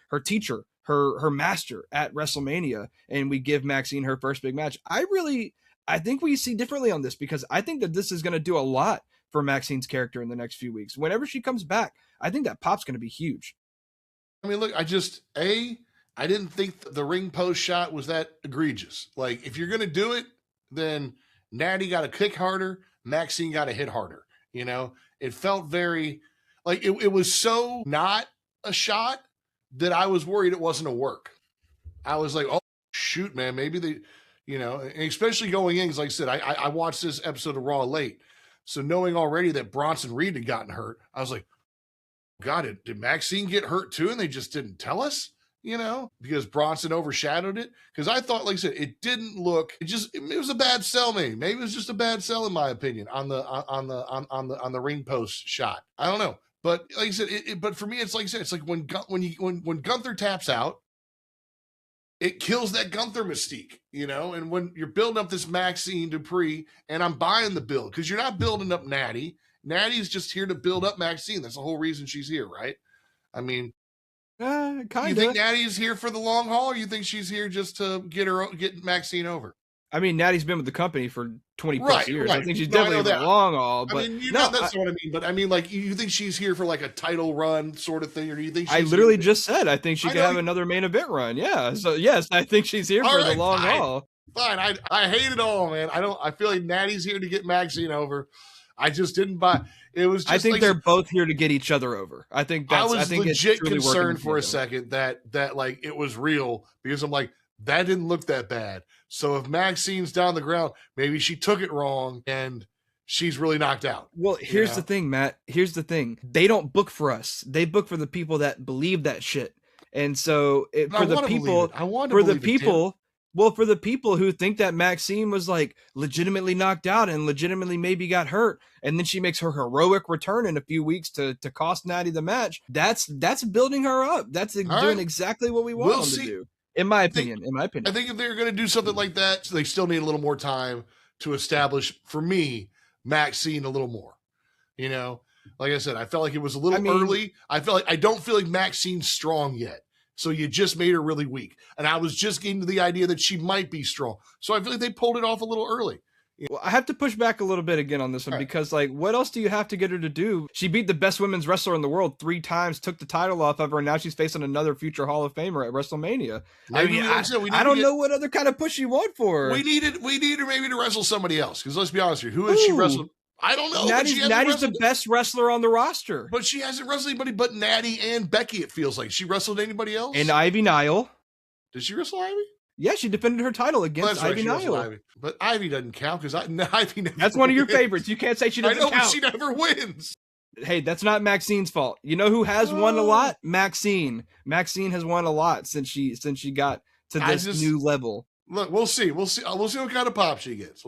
her teacher, her master at WrestleMania, and we give Maxine her first big match. I think we see differently on this because I think that this is going to do a lot for Maxine's character in the next few weeks. Whenever she comes back, I think that pop's going to be huge. I mean, look, I didn't think the ring post shot was that egregious. Like, if you're going to do it, then Natty got to kick harder. Maxine got to hit harder. It felt very like it was so not a shot that I was worried it wasn't a work. I was like, oh, shoot, man, maybe they, and especially going in, because like I said, I watched this episode of Raw late. So knowing already that Bronson Reed had gotten hurt, I was like, God, did Maxine get hurt too? And they just didn't tell us? Because Bronson overshadowed it. Because I thought, like I said, it didn't look. It was a bad sell. Maybe it was just a bad sell, in my opinion, on the ring post shot. I don't know, but like I said, but for me, it's like I said, it's like when Gunther taps out, it kills that Gunther mystique, And when you're building up this Maxine Dupree, and I'm buying the build because you're not building up Natty. Natty's just here to build up Maxine. That's the whole reason she's here, right? I mean. Kind of. You think Natty's here for the long haul, or you think she's here just to get Maxine over? I mean, Natty's been with the company for 20 plus Right, years. I right. think she's No, I definitely know in the that. long haul. I But mean, you know, no, that's what I mean. But I mean, like, you think she's here for like a title run sort of thing, or do you think I she's here? literally just said I think she I could know. have another main event run. Yeah. So yes, I think she's here All for the right, long fine, haul. fine. I hate it all, man. I don't. I feel like Natty's here to get Maxine over. I just didn't buy. It was I just think like I they're said, both here to get each other over. I I was think it's legit truly working in concerned for a tandem. second that like it was real because I'm like that didn't look that bad. So if Maxine's down the ground, maybe she took it wrong and she's really knocked out. Well, You here's the know? thing, Matt. Here's the thing. They don't book for us. They book for the people that believe that shit. And so But I want to believe it. I want to for the believe it, Tim. people, well, for the people who think that Maxine was like legitimately knocked out and legitimately maybe got hurt, and then she makes her heroic return in a few weeks to cost Natty the match. That's building her up. That's All doing right, exactly what we want we'll them to see. do. In my I think opinion. In my I opinion. think if they're going to do something like that, they still need a little more time to establish for me Maxine a little more. You know, like I said, I felt like it was a little early. I felt like I don't feel like Maxine's strong yet. So you just made her really weak. And I was just getting to the idea that she might be strong. So I feel like they pulled it off a little early. Well, I have to push back a little bit again on this one because, like, what else do you have to get her to do? She beat the best women's wrestler in the world 3 times, took the title off of her, and now she's facing another future Hall of Famer at WrestleMania. Maybe I don't know what other kind of push you want for her. We need her maybe to wrestle somebody else. Because let's be honest here, who has she wrestled? I don't know. Natty's the best wrestler on the roster. But she hasn't wrestled anybody but Natty and Becky, it feels like. She wrestled anybody else? And Ivy Nile. Did she wrestle Ivy? Yeah, she defended her title against Ivy Nile. Ivy. But Ivy doesn't count because Ivy never That's one of your wins. favorites. You can't say she doesn't count. I know, but she never wins. Hey, that's not Maxine's fault. You know who has won a lot? Maxine. Maxine has won a lot since she got to this new level. Look, we'll see. We'll see what kind of pop she gets.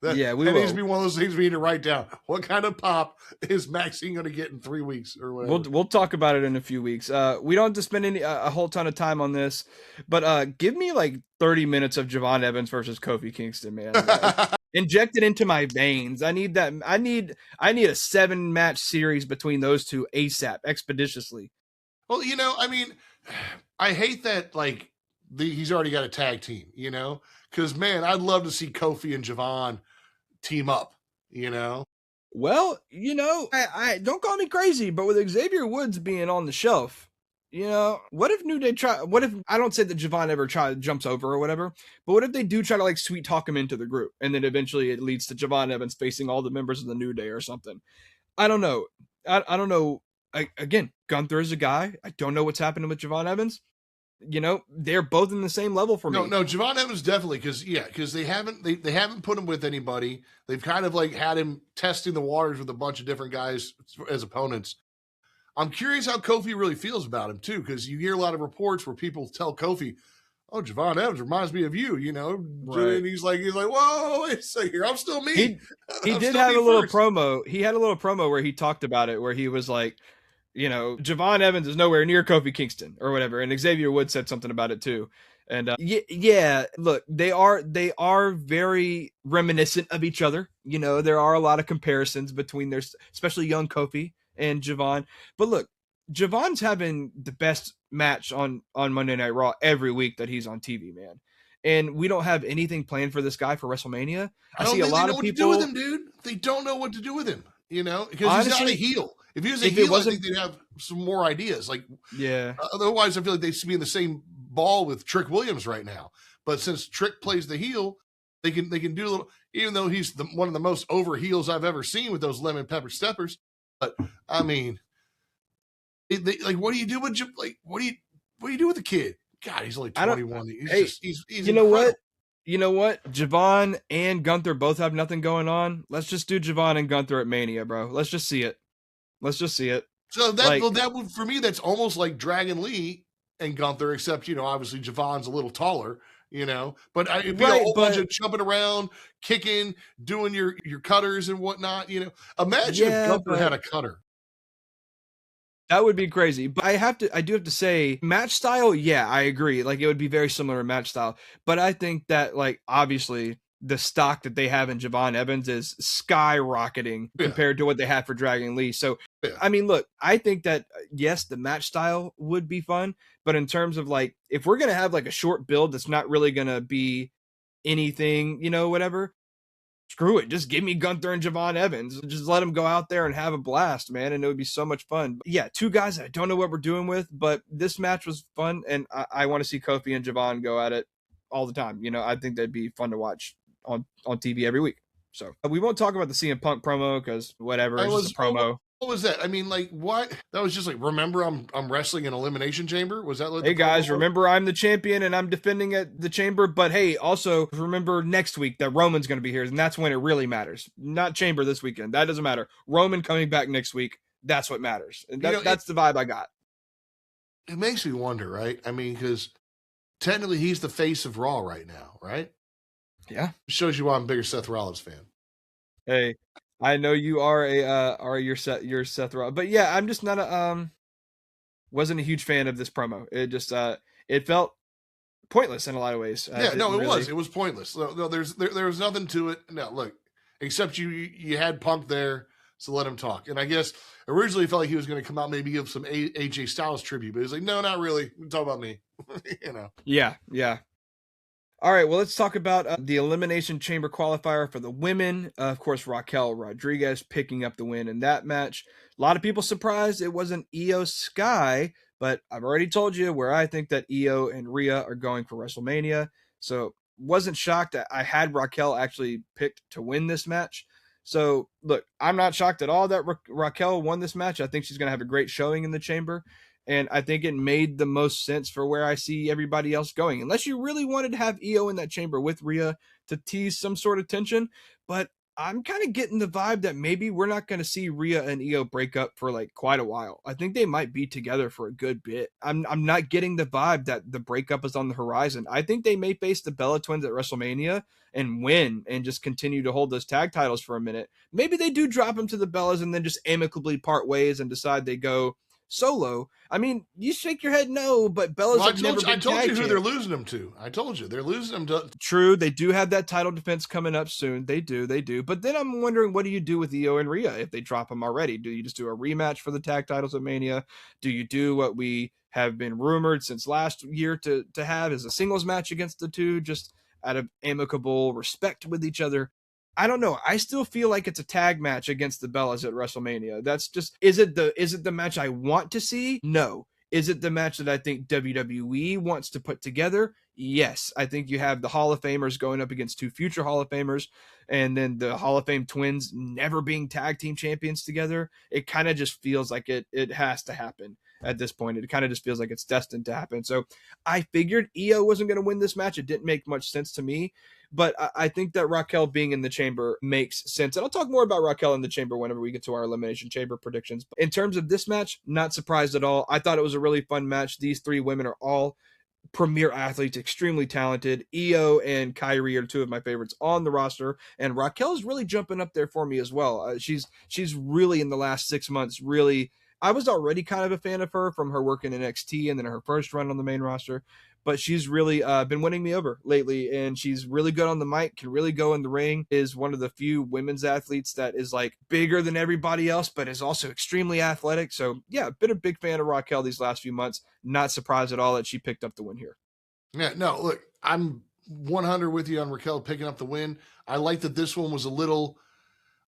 That needs to be one of those things we need to write down. What kind of pop is Maxine going to get in 3 weeks or whatever? We'll talk about it in a few weeks. We don't have to spend a whole ton of time on this, but give me like 30 minutes of Javon Evans versus Kofi Kingston, man. Inject it into my veins. I need that. I need a 7-match series between those two ASAP, expeditiously. Well, you know, I mean, I hate that like he's already got a tag team, you know, because man, I'd love to see Kofi and Javon team up, you know. Well, you know, I don't call me crazy, but with Xavier Woods being on the shelf, you know, what if New Day what if, I don't say that Javon ever jumps over or whatever, but what if they do try to like sweet talk him into the group and then eventually it leads to Javon Evans facing all the members of the New Day or something? I don't know. I don't know. Again, Gunther is a guy. I don't know what's happening with Javon Evans. You know, they're both in the same level for me. No, Javon Evans definitely because they haven't put him with anybody. They've kind of like had him testing the waters with a bunch of different guys as opponents. I'm curious how Kofi really feels about him too, because you hear a lot of reports where people tell Kofi, "Oh, Javon Evans reminds me of you," you know, right. And he's like, "Whoa, wait a second here, I'm still me." He did have a little promo. He had a little promo where he talked about it, where he was like, you know, Javon Evans is nowhere near Kofi Kingston or whatever. And Xavier Woods said something about it too. And yeah, look, they are very reminiscent of each other. You know, there are a lot of comparisons between especially young Kofi and Javon. But look, Javon's having the best match on Monday Night Raw every week that he's on TV, man. And we don't have anything planned for this guy for WrestleMania. I see a lot of people. What to do with him, dude. They don't know what to do with him. You know, because he's not a heel. If he was a heel, I think they'd have some more ideas. Like, yeah. Otherwise, I feel like they should be in the same ball with Trick Williams right now. But since Trick plays the heel, they can do a little. Even though he's one of the most over heels I've ever seen with those lemon pepper steppers. But I mean, like, what do you do with what do you do with the kid? God, he's only 21. He's you know what? You know what? Javon and Gunther both have nothing going on. Let's just do Javon and Gunther at Mania, bro. Let's just see it. So that would, for me, that's almost like Dragon Lee and Gunther, except, you know, obviously Javon's a little taller, you know, but it'd be a whole bunch of jumping around, kicking, doing your cutters and whatnot, you know. Imagine if Gunther had a cutter. That would be crazy. But I do have to say, match style, yeah, I agree. Like, it would be very similar to match style. But I think that, like, obviously the stock that they have in Javon Evans is skyrocketing compared to what they had for Dragon Lee. So, I mean, look, I think that, yes, the match style would be fun. But in terms of, like, if we're going to have, like, a short build that's not really going to be anything, whatever. Screw it. Just give me Gunther and Javon Evans. Just let them go out there and have a blast, man. And it would be so much fun. But yeah, two guys I don't know what we're doing with, but this match was fun. And I want to see Kofi and Javon go at it all the time. I think that'd be fun to watch on TV every week. So we won't talk about the CM Punk promo because whatever, it's just a promo. What was that? I mean, like, what? That was just like, remember, I'm wrestling in Elimination Chamber. Was that? Hey guys, remember I'm the champion and I'm defending at the Chamber. But hey, also remember next week that Roman's going to be here, and that's when it really matters. Not Chamber this weekend. That doesn't matter. Roman coming back next week. That's what matters. And that's the vibe I got. It makes me wonder, right? I mean, because technically he's the face of Raw right now, right? Yeah, it shows you why I'm a bigger Seth Rollins fan. Hey, I know you are your Seth Rollins, but yeah, I'm just not wasn't a huge fan of this promo. It just it felt pointless in a lot of ways. It was pointless. No, there was nothing to it. No, look, except you had Punk there, so let him talk. And I guess originally it felt like he was going to come out, maybe give some AJ Styles tribute, but he's like, no, not really. Talk about me, Yeah. All right, well, let's talk about the Elimination Chamber qualifier for the women. Of course, Raquel Rodriguez picking up the win in that match. A lot of people surprised it wasn't Io Sky, but I've already told you where I think that Io and Rhea are going for WrestleMania. So wasn't shocked that I had Raquel actually picked to win this match. So look, I'm not shocked at all that Raquel won this match. I think she's going to have a great showing in the Chamber. And I think it made the most sense for where I see everybody else going. Unless you really wanted to have Io in that chamber with Rhea to tease some sort of tension. But I'm kind of getting the vibe that maybe we're not going to see Rhea and Io break up for like quite a while. I think they might be together for a good bit. I'm not getting the vibe that the breakup is on the horizon. I think they may face the Bella Twins at WrestleMania and win and just continue to hold those tag titles for a minute. Maybe they do drop them to the Bellas and then just amicably part ways and decide they go solo. I mean, you shake your head no, but Bella's have never been. I told you who they're losing them to. I told you they're losing them to. True, they do have that title defense coming up soon. They do. But then I'm wondering, what do you do with Io and Rhea if they drop them already? Do you just do a rematch for the tag titles at Mania? Do you do what we have been rumored since last year to have as a singles match against the two, just out of amicable respect with each other? I don't know. I still feel like it's a tag match against the Bellas at WrestleMania. That's just, is it the match I want to see? No. Is it the match that I think WWE wants to put together? Yes. I think you have the Hall of Famers going up against two future Hall of Famers, and then the Hall of Fame twins never being tag team champions together. It kind of just feels like it has to happen at this point. It kind of just feels like it's destined to happen. So I figured Io wasn't going to win this match. It didn't make much sense to me. But I think that Raquel being in the chamber makes sense. And I'll talk more about Raquel in the chamber whenever we get to our Elimination Chamber predictions. But in terms of this match, not surprised at all. I thought it was a really fun match. These three women are all premier athletes, extremely talented. Io and Kyrie are two of my favorites on the roster. And Raquel's really jumping up there for me as well. She's really, in the last 6 months, really... I was already kind of a fan of her from her work in NXT and then her first run on the main roster. But she's really been winning me over lately, and she's really good on the mic, can really go in the ring, is one of the few women's athletes that is like bigger than everybody else, but is also extremely athletic. So yeah, been a big fan of Raquel these last few months. Not surprised at all that she picked up the win here. Yeah, no, look, I'm 100 with you on Raquel picking up the win. I like that this one was a little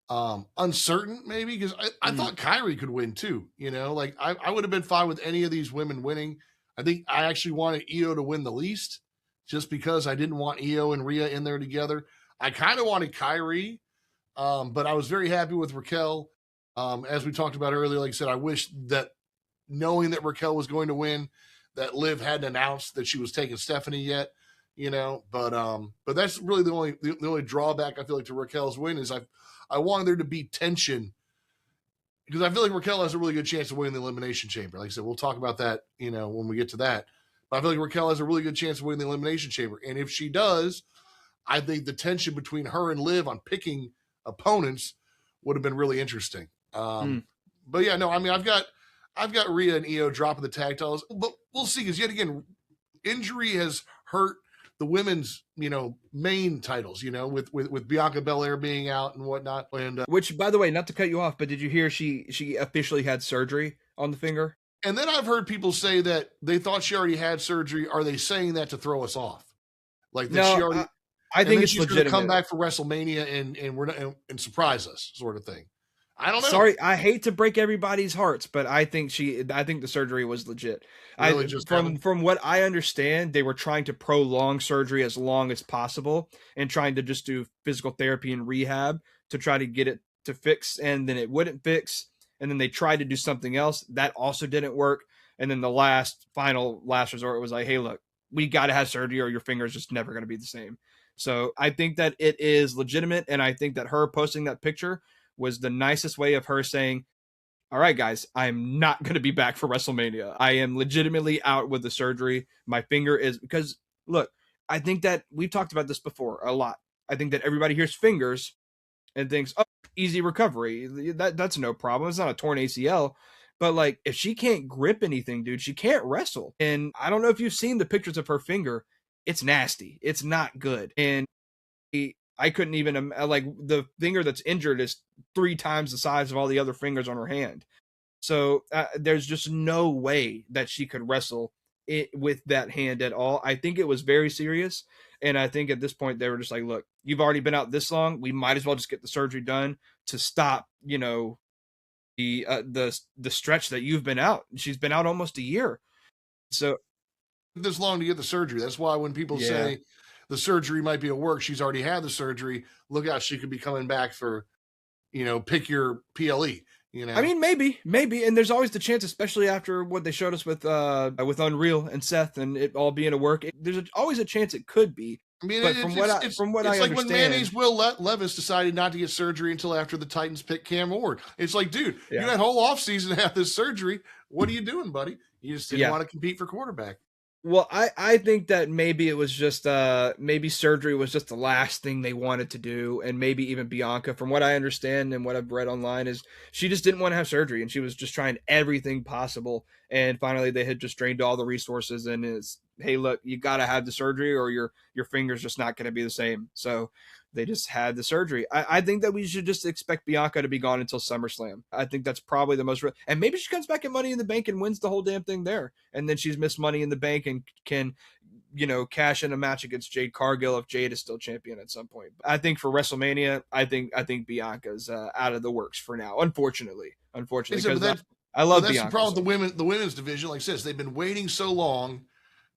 uncertain, maybe, because I thought Kyrie could win too. Like I would have been fine with any of these women winning. I think I actually wanted Io to win the least, just because I didn't want Io and Rhea in there together. I kind of wanted Kyrie, but I was very happy with Raquel. As we talked about earlier, like I said, I wish that, knowing that Raquel was going to win, that Liv hadn't announced that she was taking Stephanie yet. But that's really the only drawback I feel like to Raquel's win is I wanted there to be tension, because I feel like Raquel has a really good chance of winning the Elimination Chamber. Like I said, we'll talk about that, when we get to that. But I feel like Raquel has a really good chance of winning the Elimination Chamber. And if she does, I think the tension between her and Liv on picking opponents would have been really interesting. But yeah, no, I mean, I've got Rhea and Io dropping the tag titles, but we'll see, because yet again, injury has hurt the women's, main titles, with Bianca Belair being out and whatnot. And which, by the way, not to cut you off, but did you hear she officially had surgery on the finger? And then I've heard people say that they thought she already had surgery. Are they saying that to throw us off? Like that she already? I and think then it's she's going to come legitimate. back for WrestleMania and we're not, and surprise us, sort of thing. I don't know. Sorry, I hate to break everybody's hearts, but I think the surgery was legit. Really, I just from happened. from what I understand, they were trying to prolong surgery as long as possible and trying to just do physical therapy and rehab to try to get it to fix, and then it wouldn't fix, and then they tried to do something else that also didn't work, and then the last resort was like, hey, look, we got to have surgery or your finger's just never going to be the same. So I think that it is legitimate, and I think that her posting that picture was the nicest way of her saying, all right, guys, I'm not going to be back for WrestleMania. I am legitimately out with the surgery. My finger is because, look, I think that we've talked about this before a lot. I think that everybody hears fingers and thinks, oh, easy recovery. That's no problem. It's not a torn ACL. But like, if she can't grip anything, dude, she can't wrestle. And I don't know if you've seen the pictures of her finger. It's nasty. It's not good. And I couldn't even like the finger that's injured is 3 times the size of all the other fingers on her hand. So there's just no way that she could wrestle it with that hand at all. I think it was very serious, and I think at this point they were just like, "Look, you've already been out this long. We might as well just get the surgery done to stop, the stretch that you've been out." She's been out almost a year. So This long to get the surgery. That's why when people yeah, say the surgery might be a work, she's already had the surgery. Look out, she could be coming back for, pick your PLE. I mean, maybe, and there's always the chance, especially after what they showed us with Unreal and Seth and it all being a work. Always a chance it could be, I mean, but from what it's I like when understand, Mayonnaise Will Levis decided not to get surgery until after the Titans picked Cam Ward. It's like, dude, you yeah, had whole offseason to have this surgery. What are you doing, buddy? You just didn't yeah. want to compete for quarterback. Well, I think that maybe it was just maybe surgery was just the last thing they wanted to do, and maybe even Bianca, from what I understand and what I've read online, is she just didn't want to have surgery, and she was just trying everything possible, and finally they had just drained all the resources, and it's, hey, look, you got to have the surgery, or your finger's just not going to be the same. So they just had the surgery. I think that we should just expect Bianca to be gone until SummerSlam. I think that's probably the most and maybe she comes back at Money in the Bank and wins the whole damn thing there, and then she's missed Money in the Bank and can cash in a match against Jade Cargill if Jade is still champion at some point. I think for WrestleMania, I think Bianca's out of the works for now. Unfortunately, But because that, I but love that's the Bianca. problem So. with the women's division. Like I said, they've been waiting so long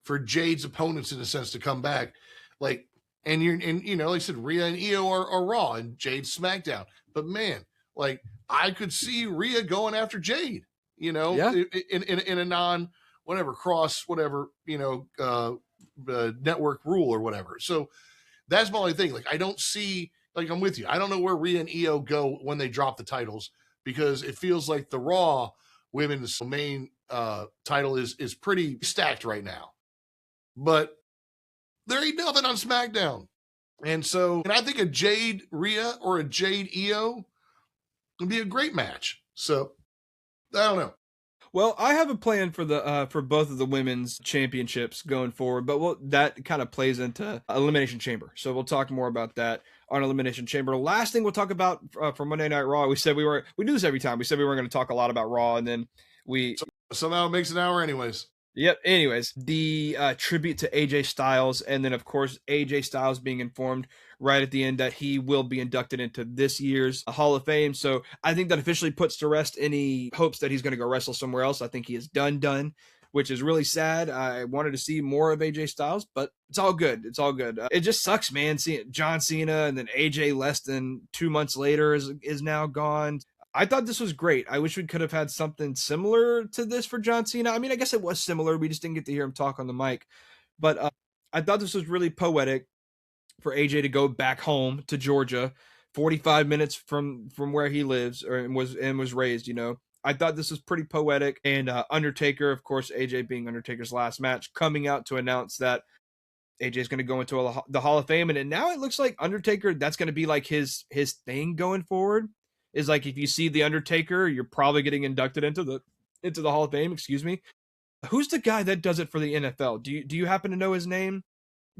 for Jade's opponents, in a sense, to come back. Like, like I said, Rhea and Io are Raw and Jade's SmackDown. But man, like I could see Rhea going after Jade. Yeah, In a non whatever cross whatever network rule or whatever. So that's my only thing. Like I don't see, like I'm with you. I don't know where Rhea and Io go when they drop the titles, because it feels like the Raw women's main title is pretty stacked right now. But there ain't nothing on SmackDown. And I think a Jade Rhea or a Jade Io would be a great match. So I don't know. well, I have a plan for both of the women's championships going forward, but that kind of plays into Elimination Chamber. So we'll talk more about that on Elimination Chamber. Last thing we'll talk about for Monday Night Raw. We do this every time. We said we weren't going to talk a lot about Raw, and then we So somehow it makes an hour anyways. Yep. Anyways, the tribute to AJ Styles, and then of course AJ Styles being informed right at the end that he will be inducted into this year's Hall of Fame. So I think that officially puts to rest any hopes that he's going to go wrestle somewhere else. I think he is done, which is really sad. I wanted to see more of AJ Styles, but it's all good. It's all good. It just sucks, man. Seeing John Cena and then AJ less than 2 months later is now gone. I thought this was great. I wish we could have had something similar to this for John Cena. I mean, I guess it was similar. We just didn't get to hear him talk on the mic. But I thought this was really poetic for AJ to go back home to Georgia, 45 minutes from where he lives and was raised. I thought this was pretty poetic. And Undertaker, of course, AJ being Undertaker's last match, coming out to announce that AJ's going to go into the Hall of Fame, and now it looks like Undertaker, that's going to be like his thing going forward. Is like, if you see the Undertaker, you're probably getting inducted into the Hall of Fame. Excuse me. Who's the guy that does it for the NFL? Do you happen to know his name?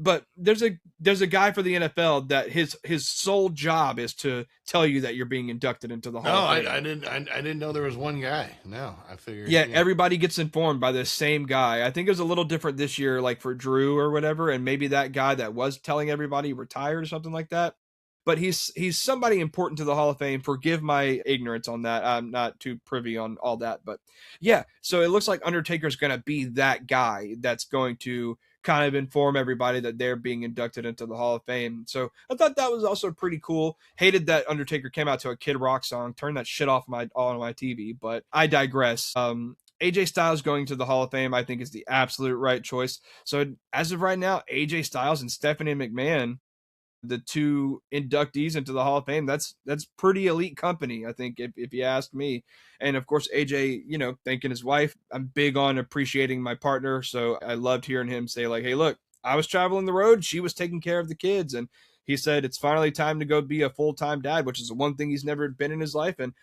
but there's a guy for the NFL that his sole job is to tell you that you're being inducted into the No, Hall of Fame. I didn't know there was one guy. No, I figured. Yeah, Yeah. everybody gets informed by the same guy. I think it was a little different this year, like for Drew or whatever, and maybe that guy that was telling everybody retired or something like that. But he's somebody important to the Hall of Fame. Forgive my ignorance on that. I'm not too privy on all that, but yeah. So it looks like Undertaker's going to be that guy that's going to kind of inform everybody that they're being inducted into the Hall of Fame. So I thought that was also pretty cool. Hated that Undertaker came out to a Kid Rock song. Turned that shit off my on my TV, but I digress. AJ Styles going to the Hall of Fame, I think, is the absolute right choice. So as of right now, AJ Styles and Stephanie McMahon, the two inductees into the Hall of Fame, that's pretty elite company, I think, if you ask me. And of course, AJ, thanking his wife. I'm big on appreciating my partner, so I loved hearing him say like, "Hey, look, I was traveling the road, she was taking care of the kids," and he said it's finally time to go be a full-time dad, which is the one thing he's never been in his life. And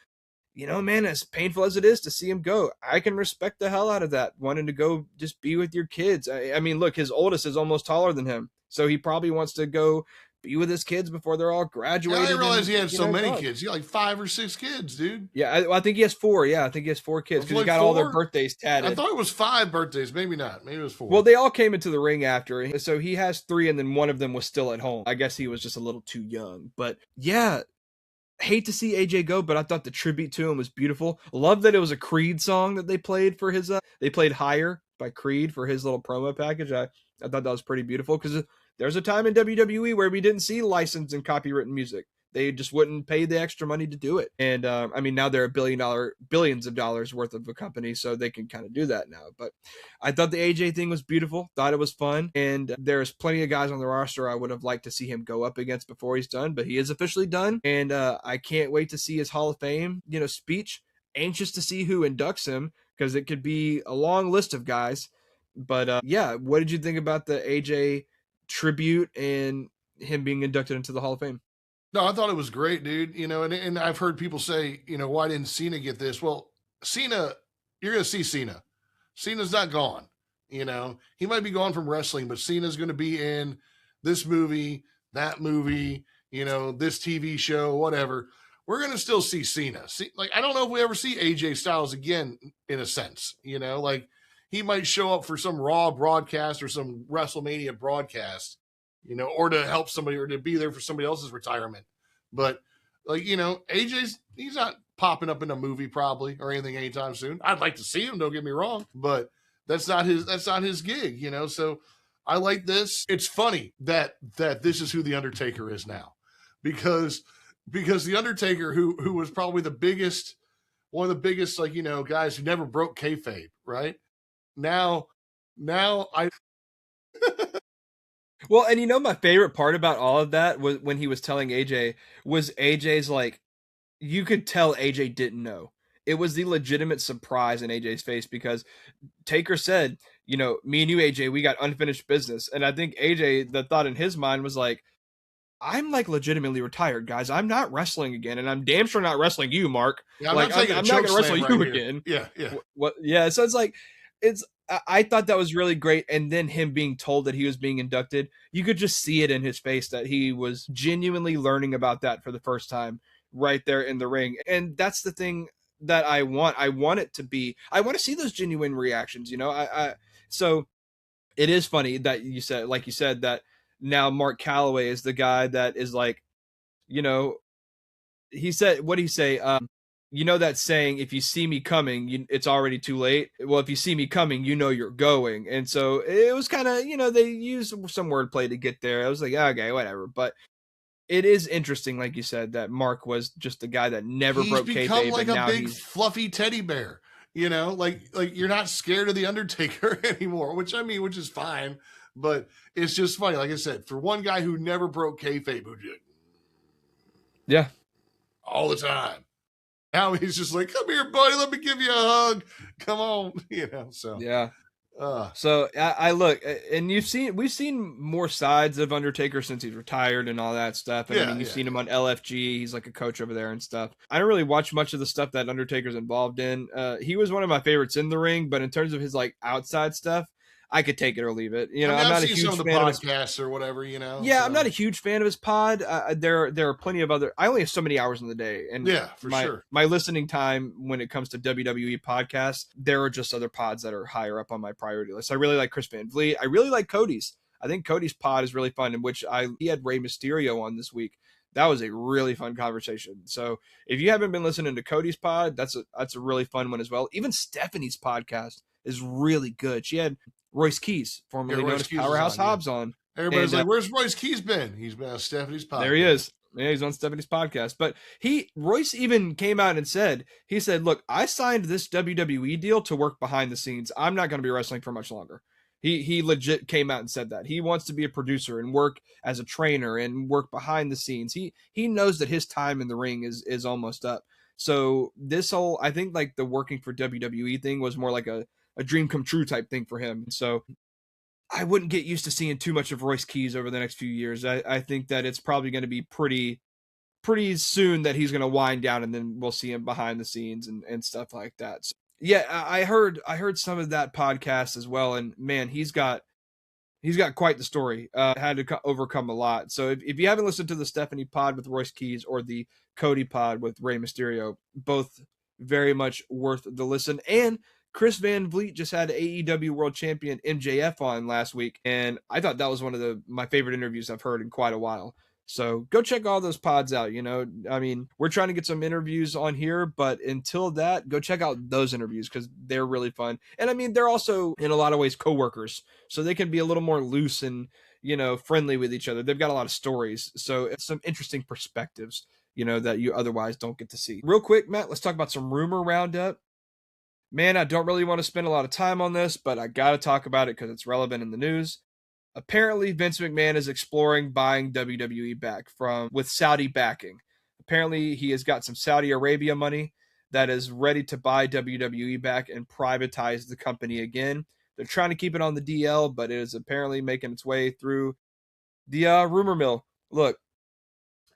man, as painful as it is to see him go, I can respect the hell out of that, wanting to go just be with your kids. I mean, look, his oldest is almost taller than him, so he probably wants to go be with his kids before they're all Yeah, I graduated. didn't realize And he had so many gone. kids. He had like 5 or 6 kids, dude. Yeah, I think he has 4. Yeah, I think he has 4 kids Was it because he like got all their 4? birthdays I tatted. thought it was 5 birthdays. Maybe not. Maybe it was 4. Well, they all came into the ring after, so he has 3, and then one of them was still at home. I guess he was just a little too young, but yeah, hate to see AJ go, but I thought the tribute to him was beautiful. Love that it was a Creed song that they played for his. They played "Higher" by Creed for his little promo package. I thought that was pretty beautiful because there's a time in WWE where we didn't see licensed and copywritten music. They just wouldn't pay the extra money to do it. And I mean, now they're billions of dollars worth of a company, so they can kind of do that now. But I thought the AJ thing was beautiful. Thought it was fun, and there's plenty of guys on the roster I would have liked to see him go up against before he's done. But he is officially done, and I can't wait to see his Hall of Fame, speech. Anxious to see who inducts him because it could be a long list of guys. But yeah, what did you think about the AJ tribute and him being inducted into the Hall of Fame? No, I thought it was great, dude. And I've heard people say, why didn't Cena get this? Well, Cena, you're going to see Cena. Cena's not gone. He might be gone from wrestling, but Cena's going to be in this movie, that movie, this TV show, whatever. We're going to still see Cena. Like, I don't know if we ever see AJ Styles again, in a sense. Like, he might show up for some Raw broadcast or some WrestleMania broadcast, or to help somebody or to be there for somebody else's retirement. But like, he's not popping up in a movie probably or anything anytime soon. I'd like to see him, don't get me wrong, but that's not his gig, So I like this. It's funny that this is who the Undertaker is now. Because the Undertaker, who was probably one of the biggest, like, guys who never broke kayfabe, right? Now I Well, and my favorite part about all of that was when he was telling AJ, was AJ's like, you could tell AJ didn't know. It was the legitimate surprise in AJ's face because Taker said, me and you, AJ, we got unfinished business. And I think AJ, the thought in his mind was like, I'm like legitimately retired, guys. I'm not wrestling again, and I'm damn sure not wrestling you, Mark. Yeah, I'm like, not taking I'm a not choke going to wrestle slam you right here. again. Yeah, yeah. What? Yeah. So it's like, I thought that was really great. And then him being told that he was being inducted, you could just see it in his face that he was genuinely learning about that for the first time right there in the ring. And that's the thing that I want. I want to see those genuine reactions, so it is funny that you said that now Mark Calloway is the guy that is like, you know, he said, what did he say? That saying, if you see me coming, it's already too late. Well, if you see me coming, you're going. And so it was kind of, they used some wordplay to get there. I was like, okay, whatever. But it is interesting, like you said, that Mark was just the guy that never He's broke become kayfabe, like and a now big he's fluffy teddy bear, like you're not scared of the Undertaker anymore, which is fine. But it's just funny, like I said, for one guy who never broke kayfabe, who did yeah. all the time. Now he's just like, come here, buddy, let me give you a hug. Come on, So Yeah. uh, So I look, and we've seen more sides of Undertaker since he's retired and all that stuff. And I yeah, mean, you've yeah, seen him yeah. on LFG. He's like a coach over there and stuff. I don't really watch much of the stuff that Undertaker's involved in. He was one of my favorites in the ring, but in terms of his like outside stuff, I could take it or leave it. I mean, I'm I've not a seen some huge of the fan of his. podcasts or whatever, Yeah, I'm not a so huge fan of his pod. There are plenty of other. I only have so many hours in the day, and yeah, for sure. my listening time when it comes to WWE podcasts, there are just other pods that are higher up on my priority list. I really like Chris Van Vliet. I really like Cody's. I think Cody's pod is really fun, in which he had Rey Mysterio on this week. That was a really fun conversation. So if you haven't been listening to Cody's pod, that's a really fun one as well. Even Stephanie's podcast is really good. She had Royce Keys, Yeah, formerly known Royce as Keys was Powerhouse on. Yeah. Hobbs, on. Everybody's And like, "Where's Royce Keys been?" He's been on Stephanie's podcast. there he is. Yeah, he's on Stephanie's podcast. But Royce even came out and said, look, I signed this WWE deal to work behind the scenes. I'm not going to be wrestling for much longer. He legit came out and said that. He wants to be a producer and work as a trainer and work behind the scenes. He knows that his time in the ring is almost up. So this whole, I think, like, the working for WWE thing was more like a dream come true type thing for him. So I wouldn't get used to seeing too much of Royce Keys over the next few years. I think that it's probably going to be pretty soon that he's going to wind down, and then we'll see him behind the scenes and stuff like that. So, yeah, I heard some of that podcast as well, and man, he's got quite the story. Had to overcome a lot. So if you haven't listened to the Stephanie pod with Royce Keys or the Cody pod with Rey Mysterio, both very much worth the listen. And Chris Van Vliet just had AEW World Champion MJF on last week, and I thought that was one of my favorite interviews I've heard in quite a while. So go check all those pods out. I mean, we're trying to get some interviews on here, but until that, go check out those interviews because they're really fun. And I mean, they're also in a lot of ways coworkers, so they can be a little more loose and friendly with each other. They've got a lot of stories, so it's some interesting perspectives that you otherwise don't get to see. Real quick, Matt, let's talk about some rumor roundup. Man, I don't really want to spend a lot of time on this, but I got to talk about it because it's relevant in the news. Apparently, Vince McMahon is exploring buying WWE back with Saudi backing. Apparently, he has got some Saudi Arabia money that is ready to buy WWE back and privatize the company again. They're trying to keep it on the DL, but it is apparently making its way through the rumor mill. Look,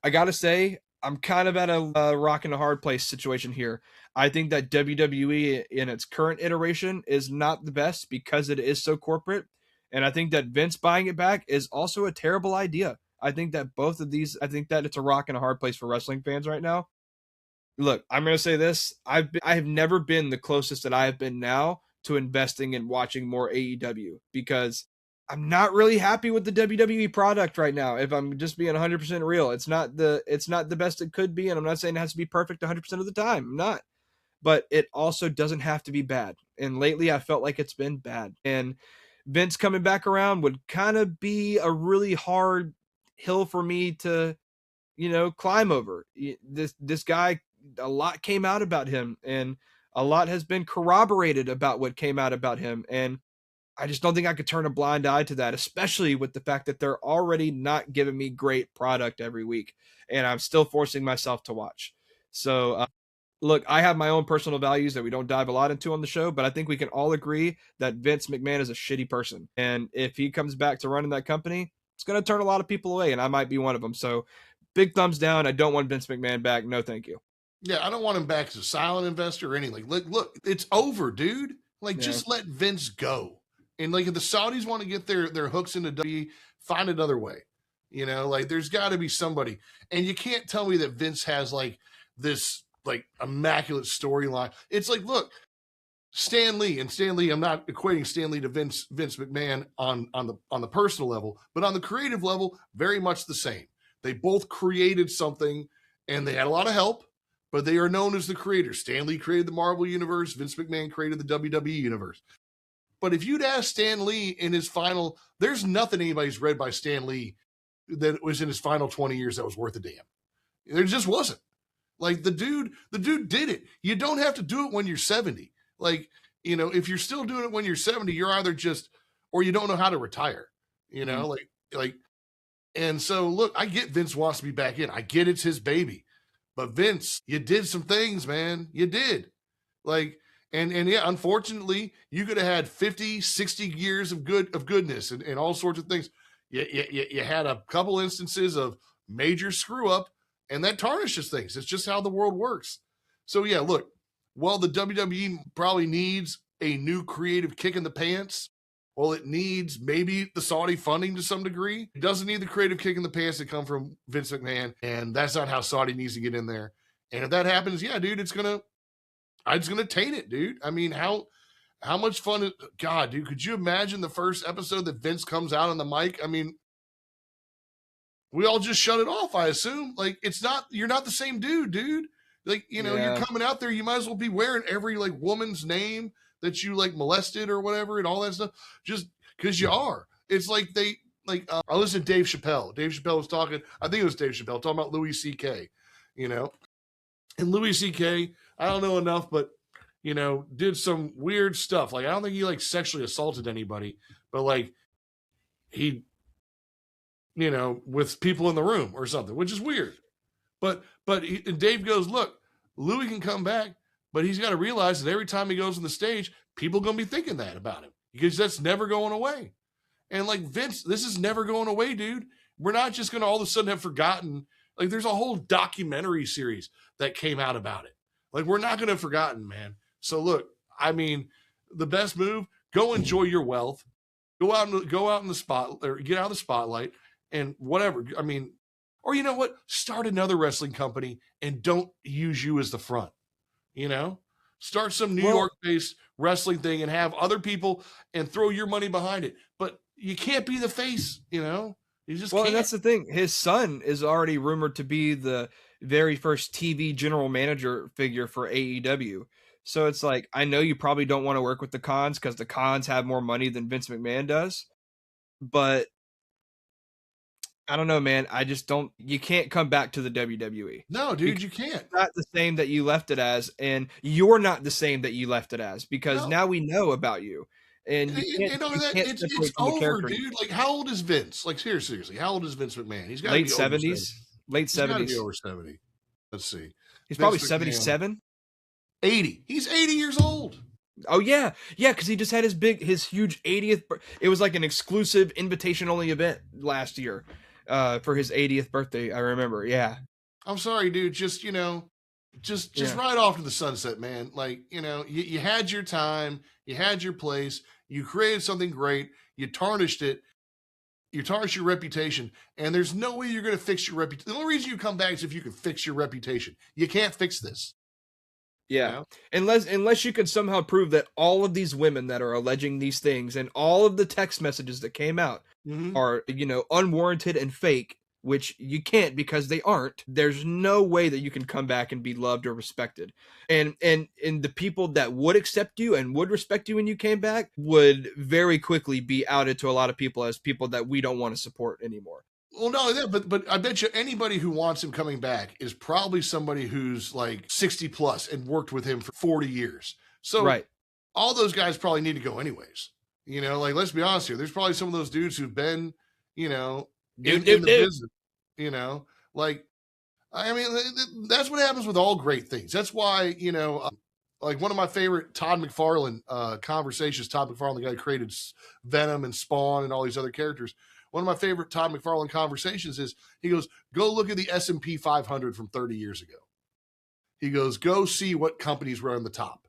I got to say, I'm kind of at a rock and a hard place situation here. I think that WWE in its current iteration is not the best because it is so corporate. And I think that Vince buying it back is also a terrible idea. I think that I think that it's a rock and a hard place for wrestling fans right now. Look, I'm going to say this. I have never been the closest that I have been now to investing and watching more AEW because I'm not really happy with the WWE product right now. If I'm just being 100% real, it's not the best it could be, and I'm not saying it has to be perfect 100% of the time. I'm not. But it also doesn't have to be bad. And lately I felt like it's been bad. And Vince coming back around would kind of be a really hard hill for me to, climb over. This guy, a lot came out about him, and a lot has been corroborated about what came out about him. And I just don't think I could turn a blind eye to that, especially with the fact that they're already not giving me great product every week, and I'm still forcing myself to watch. So, look, I have my own personal values that we don't dive a lot into on the show, but I think we can all agree that Vince McMahon is a shitty person. And if he comes back to running that company, it's going to turn a lot of people away, and I might be one of them. So, big thumbs down. I don't want Vince McMahon back. No, thank you. Yeah, I don't want him back as a silent investor or anything. Look, it's over, dude. Just let Vince go. And if the Saudis want to get their hooks into WWE, find another way. There's got to be somebody. And you can't tell me that Vince has this immaculate storyline. It's look, Stan Lee, I'm not equating Stan Lee to Vince McMahon on the personal level, but on the creative level, very much the same. They both created something, and they had a lot of help, but they are known as the creators. Stan Lee created the Marvel Universe. Vince McMahon created the WWE Universe. But if you'd ask Stan Lee in his final, there's nothing anybody's read by Stan Lee that was in his final 20 years that was worth a damn. There just wasn't. The dude did it. You don't have to do it when you're 70. If you're still doing it when you're 70, you're either or you don't know how to retire, and so look, I get Vince wants to be back in. I get it's his baby, but Vince, you did some things, man. You did and yeah, unfortunately you could have had 50, 60 years of goodness and all sorts of things. You had a couple instances of major screw up, and that tarnishes things. It's just how the world works. So yeah, look, well, the WWE probably needs a new creative kick in the pants. Well, it needs maybe the Saudi funding to some degree. It doesn't need the creative kick in the pants that come from Vince McMahon, and that's not how Saudi needs to get in there. And if that happens, yeah, dude, it's gonna taint it, dude. I mean, how much fun is God, dude, could you imagine the first episode that Vince comes out on the mic? I mean, we all just shut it off, I assume. Like, you're not the same dude. Like, you're Yeah. coming out there, you might as well be wearing every like woman's name that you like molested or whatever and all that stuff, just because you are. It's like I listened to Dave Chappelle. Dave Chappelle was talking, I think it was Dave Chappelle, talking about Louis C.K., and Louis C.K., I don't know enough, but did some weird stuff. Like, I don't think he like sexually assaulted anybody, but like he, with people in the room or something, which is weird. But and Dave goes, look, Louis can come back, but he's got to realize that every time he goes on the stage, people are going to be thinking that about him because that's never going away. And like Vince, this is never going away, dude. We're not just going to all of a sudden have forgotten. Like, there's a whole documentary series that came out about it. Like, we're not going to have forgotten, man. So look, I mean, the best move, go enjoy your wealth, go out in the spot, or get out of the spotlight and whatever. I mean, or you know what? Start another wrestling company and don't use you as the front. Start some New York-based wrestling thing and have other people and throw your money behind it. But you can't be the face, You just can't. And that's the thing. His son is already rumored to be the very first TV general manager figure for AEW. So it's like, I know you probably don't want to work with the Khans because the Khans have more money than Vince McMahon does. But I don't know, man. I just don't. You can't come back to the WWE. No, dude, you can't. It's not the same that you left it as, and you're not the same that you left it as because now we know about you. And it's over, dude. Like, how old is Vince? Like, seriously, how old is Vince McMahon? He's got to be late 70s. Late 70s. He's got to be over 70. Let's see. He's probably 77. 80. He's 80 years old. Oh yeah, because he just had his huge 80th. It was like an exclusive invitation only event last year, for his 80th birthday. I remember. Yeah. I'm sorry, dude. Just ride off to the sunset, man. Like, you had your time, you had your place, you created something great, you tarnished it, you tarnished your reputation, and there's no way you're going to fix your reputation. The only reason you come back is if you can fix your reputation. You can't fix this. Yeah. Unless you can somehow prove that all of these women that are alleging these things and all of the text messages that came out are, unwarranted and fake, which you can't because they aren't. There's no way that you can come back and be loved or respected. And the people that would accept you and would respect you when you came back would very quickly be outed to a lot of people as people that we don't want to support anymore. Well, no, but I bet you anybody who wants him coming back is probably somebody who's like 60 plus and worked with him for 40 years. So right. All those guys probably need to go anyways. Like, let's be honest here. There's probably some of those dudes who've been, in the business, like, I mean, that's what happens with all great things. That's why, like one of my favorite Todd McFarlane conversations, Todd McFarlane, the guy who created Venom and Spawn and all these other characters. One of my favorite Todd McFarlane conversations is he goes, go look at the S&P 500 from 30 years ago. He goes, go see what companies were on the top.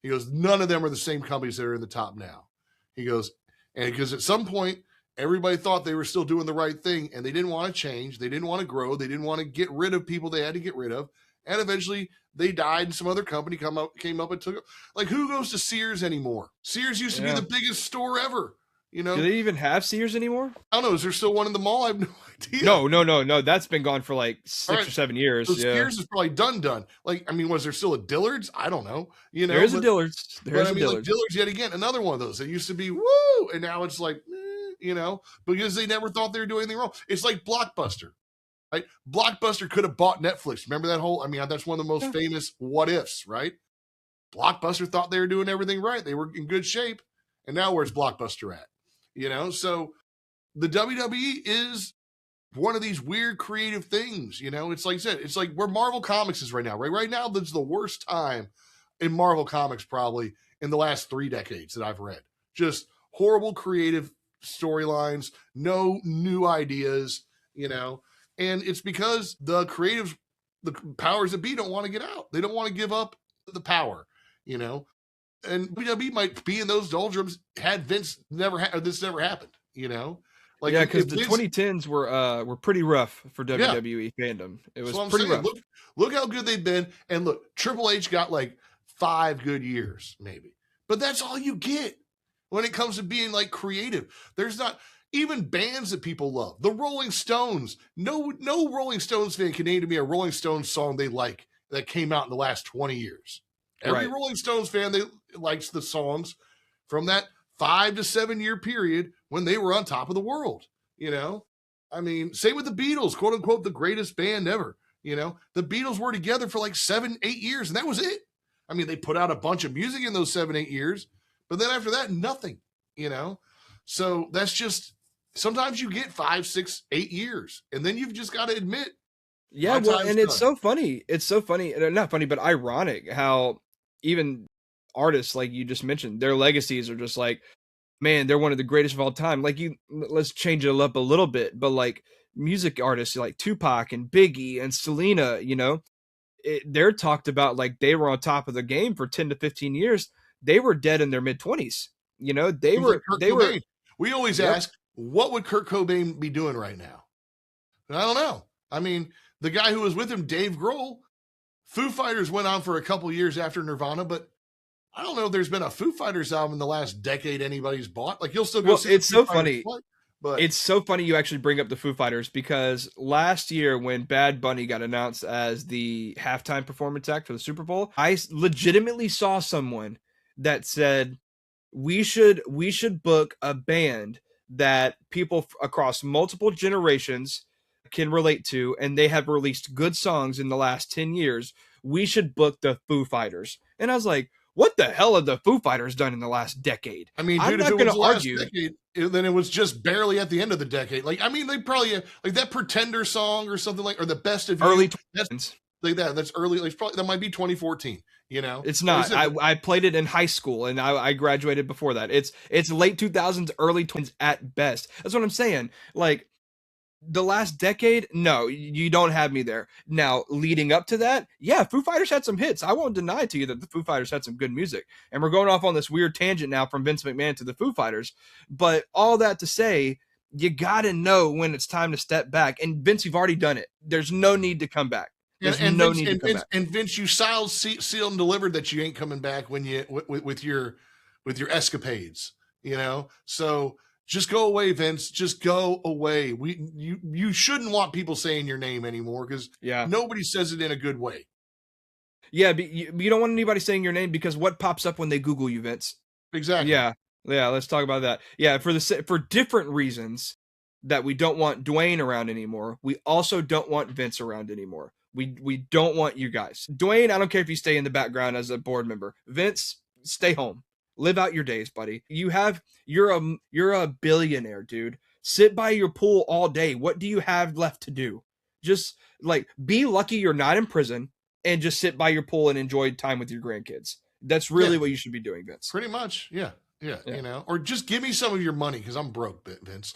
He goes, none of them are the same companies that are in the top now. He goes, and because at some point, everybody thought they were still doing the right thing and they didn't want to change. They didn't want to grow. They didn't want to get rid of people they had to get rid of. And eventually they died and some other company came up and took it. Like, who goes to Sears anymore? Sears used to be the biggest store ever. Do they even have Sears anymore? I don't know. Is there still one in the mall? I have no idea. No. That's been gone for like 6 or 7 years. So Sears is probably done. Like, I mean, was there still a Dillard's? I don't know. There is a Dillard's. Like Dillard's yet again, another one of those. It used to be woo, and now it's like, because they never thought they were doing anything wrong. It's like Blockbuster, right? Blockbuster could have bought Netflix. Remember that whole? I mean, that's one of the most famous what ifs, right? Blockbuster thought they were doing everything right. They were in good shape, and now where's Blockbuster at? So the WWE is one of these weird creative things, it's like I said, it's like where Marvel Comics is right now, right? Right now, this is the worst time in Marvel Comics probably in the last 3 decades that I've read. Just horrible creative storylines, no new ideas, and it's because the creatives, the powers that be don't want to get out. They don't want to give up the power, and WWE might be in those doldrums had Vince this never happened. Like Yeah, if because the Vince, 2010s were pretty rough for yeah, WWE fandom. It that's was what I'm pretty saying. rough. Look how good they've been, and look, Triple H got like 5 good years, maybe, but that's all you get when it comes to being like creative. There's not even bands that people love. The Rolling Stones. No Rolling Stones fan can name to me a Rolling Stones song they like that came out in the last 20 years. Every Right. Rolling Stones fan they likes the songs from that 5 to 7 year period when they were on top of the world. You know, I mean, same with the Beatles, quote unquote, the greatest band ever. The Beatles were together for like 7, 8 years, and that was it. I mean, they put out a bunch of music in those 7, 8 years, but then after that, nothing. You know, so that's just sometimes you get 5, 6, 8 years, and then you've just got to admit Yeah, my well, time's and it's done. so funny. It's so funny, not funny, but ironic how even artists like you just mentioned, their legacies are just like, man, they're one of the greatest of all time. Like let's change it up a little bit, but like music artists like Tupac and Biggie and Selena, they're talked about like they were on top of the game for 10 to 15 years. They were dead in their mid 20s. They Seems like were Kurt they were Cobain. We always Yep. ask, what would Kurt Cobain be doing right now? And I don't know. I mean, the guy who was with him, Dave Grohl, Foo Fighters went on for a couple years after Nirvana, but I don't know if there's been a Foo Fighters album in the last decade anybody's bought. Like, you'll still go Well, see the it's Foo so Fighters funny. play, but It's so funny you actually bring up the Foo Fighters because last year when Bad Bunny got announced as the halftime performance act for the Super Bowl, I legitimately saw someone that said we should book a band that people across multiple generations can relate to, and they have released good songs in the last 10 years. We should book the Foo Fighters. And I was like, what the hell have the Foo Fighters done in the last decade? I mean, I'm dude, if it not was going the to last argue. decade, then it was just barely at the end of the decade. Like, I mean, they probably like that Pretender song or something like, or the Best of Early You. That's 20s. like that. That's early. Like, probably that might be 2014. It's Like I not. said, I played it in high school and I graduated before that. It's late 2000s, early 20s at best. That's what I'm saying. Like the last decade, no, you don't have me there. Now, leading up to that, yeah, Foo Fighters had some hits. I won't deny to you that the Foo Fighters had some good music. And we're going off on this weird tangent now from Vince McMahon to the Foo Fighters. But all that to say, you got to know when it's time to step back. And Vince, you've already done it. There's no need to come back. and, There's and no Vince need to and come Vince back. and Vince, you sealed and delivered that you ain't coming back when you with your escapades. So just go away, Vince. Just go away. You shouldn't want people saying your name anymore because Yeah. nobody says it in a good way. Yeah, but you don't want anybody saying your name because what pops up when they Google you, Vince? Exactly. Yeah, yeah. Let's talk about that. Yeah, for different reasons that we don't want Dwayne around anymore. We also don't want Vince around anymore. We don't want you guys. Dwayne, I don't care if you stay in the background as a board member. Vince, stay home. Live out your days, buddy. You're a billionaire, dude. Sit by your pool all day. What do you have left to do? Just like be lucky you're not in prison and just sit by your pool and enjoy time with your grandkids. That's Yeah, really what you should be doing, Vince. pretty much. Yeah. Yeah. Yeah. Or just give me some of your money because I'm broke, Vince.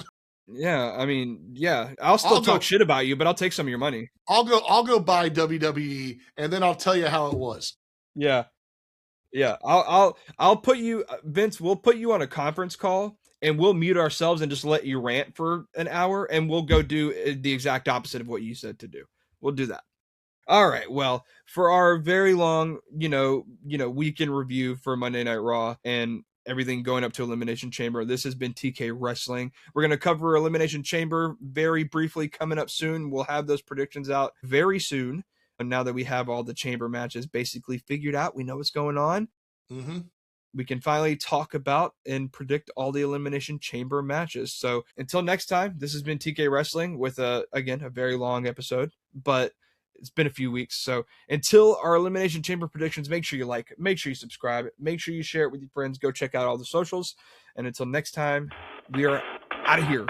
Yeah, I mean, yeah, I'll still I'll talk go. shit about you, but I'll take some of your money. I'll go buy WWE and then I'll tell you how it was. Yeah. Yeah. I'll put you Vince, we'll put you on a conference call and we'll mute ourselves and just let you rant for an hour and we'll go do the exact opposite of what you said to do. We'll do that. All right. Well, for our very long, weekend review for Monday Night Raw and everything going up to Elimination Chamber, this has been TK Wrestling. We're going to cover Elimination Chamber very briefly coming up soon. We'll have those predictions out very soon. And now that we have all the chamber matches basically figured out, we know what's going on. Mm-hmm. We can finally talk about and predict all the Elimination Chamber matches. So until next time, this has been TK Wrestling with again a very long episode, but it's been a few weeks. So until our Elimination Chamber predictions, make sure you like it, make sure you subscribe, make sure you share it with your friends, go check out all the socials. And until next time, we are out of here.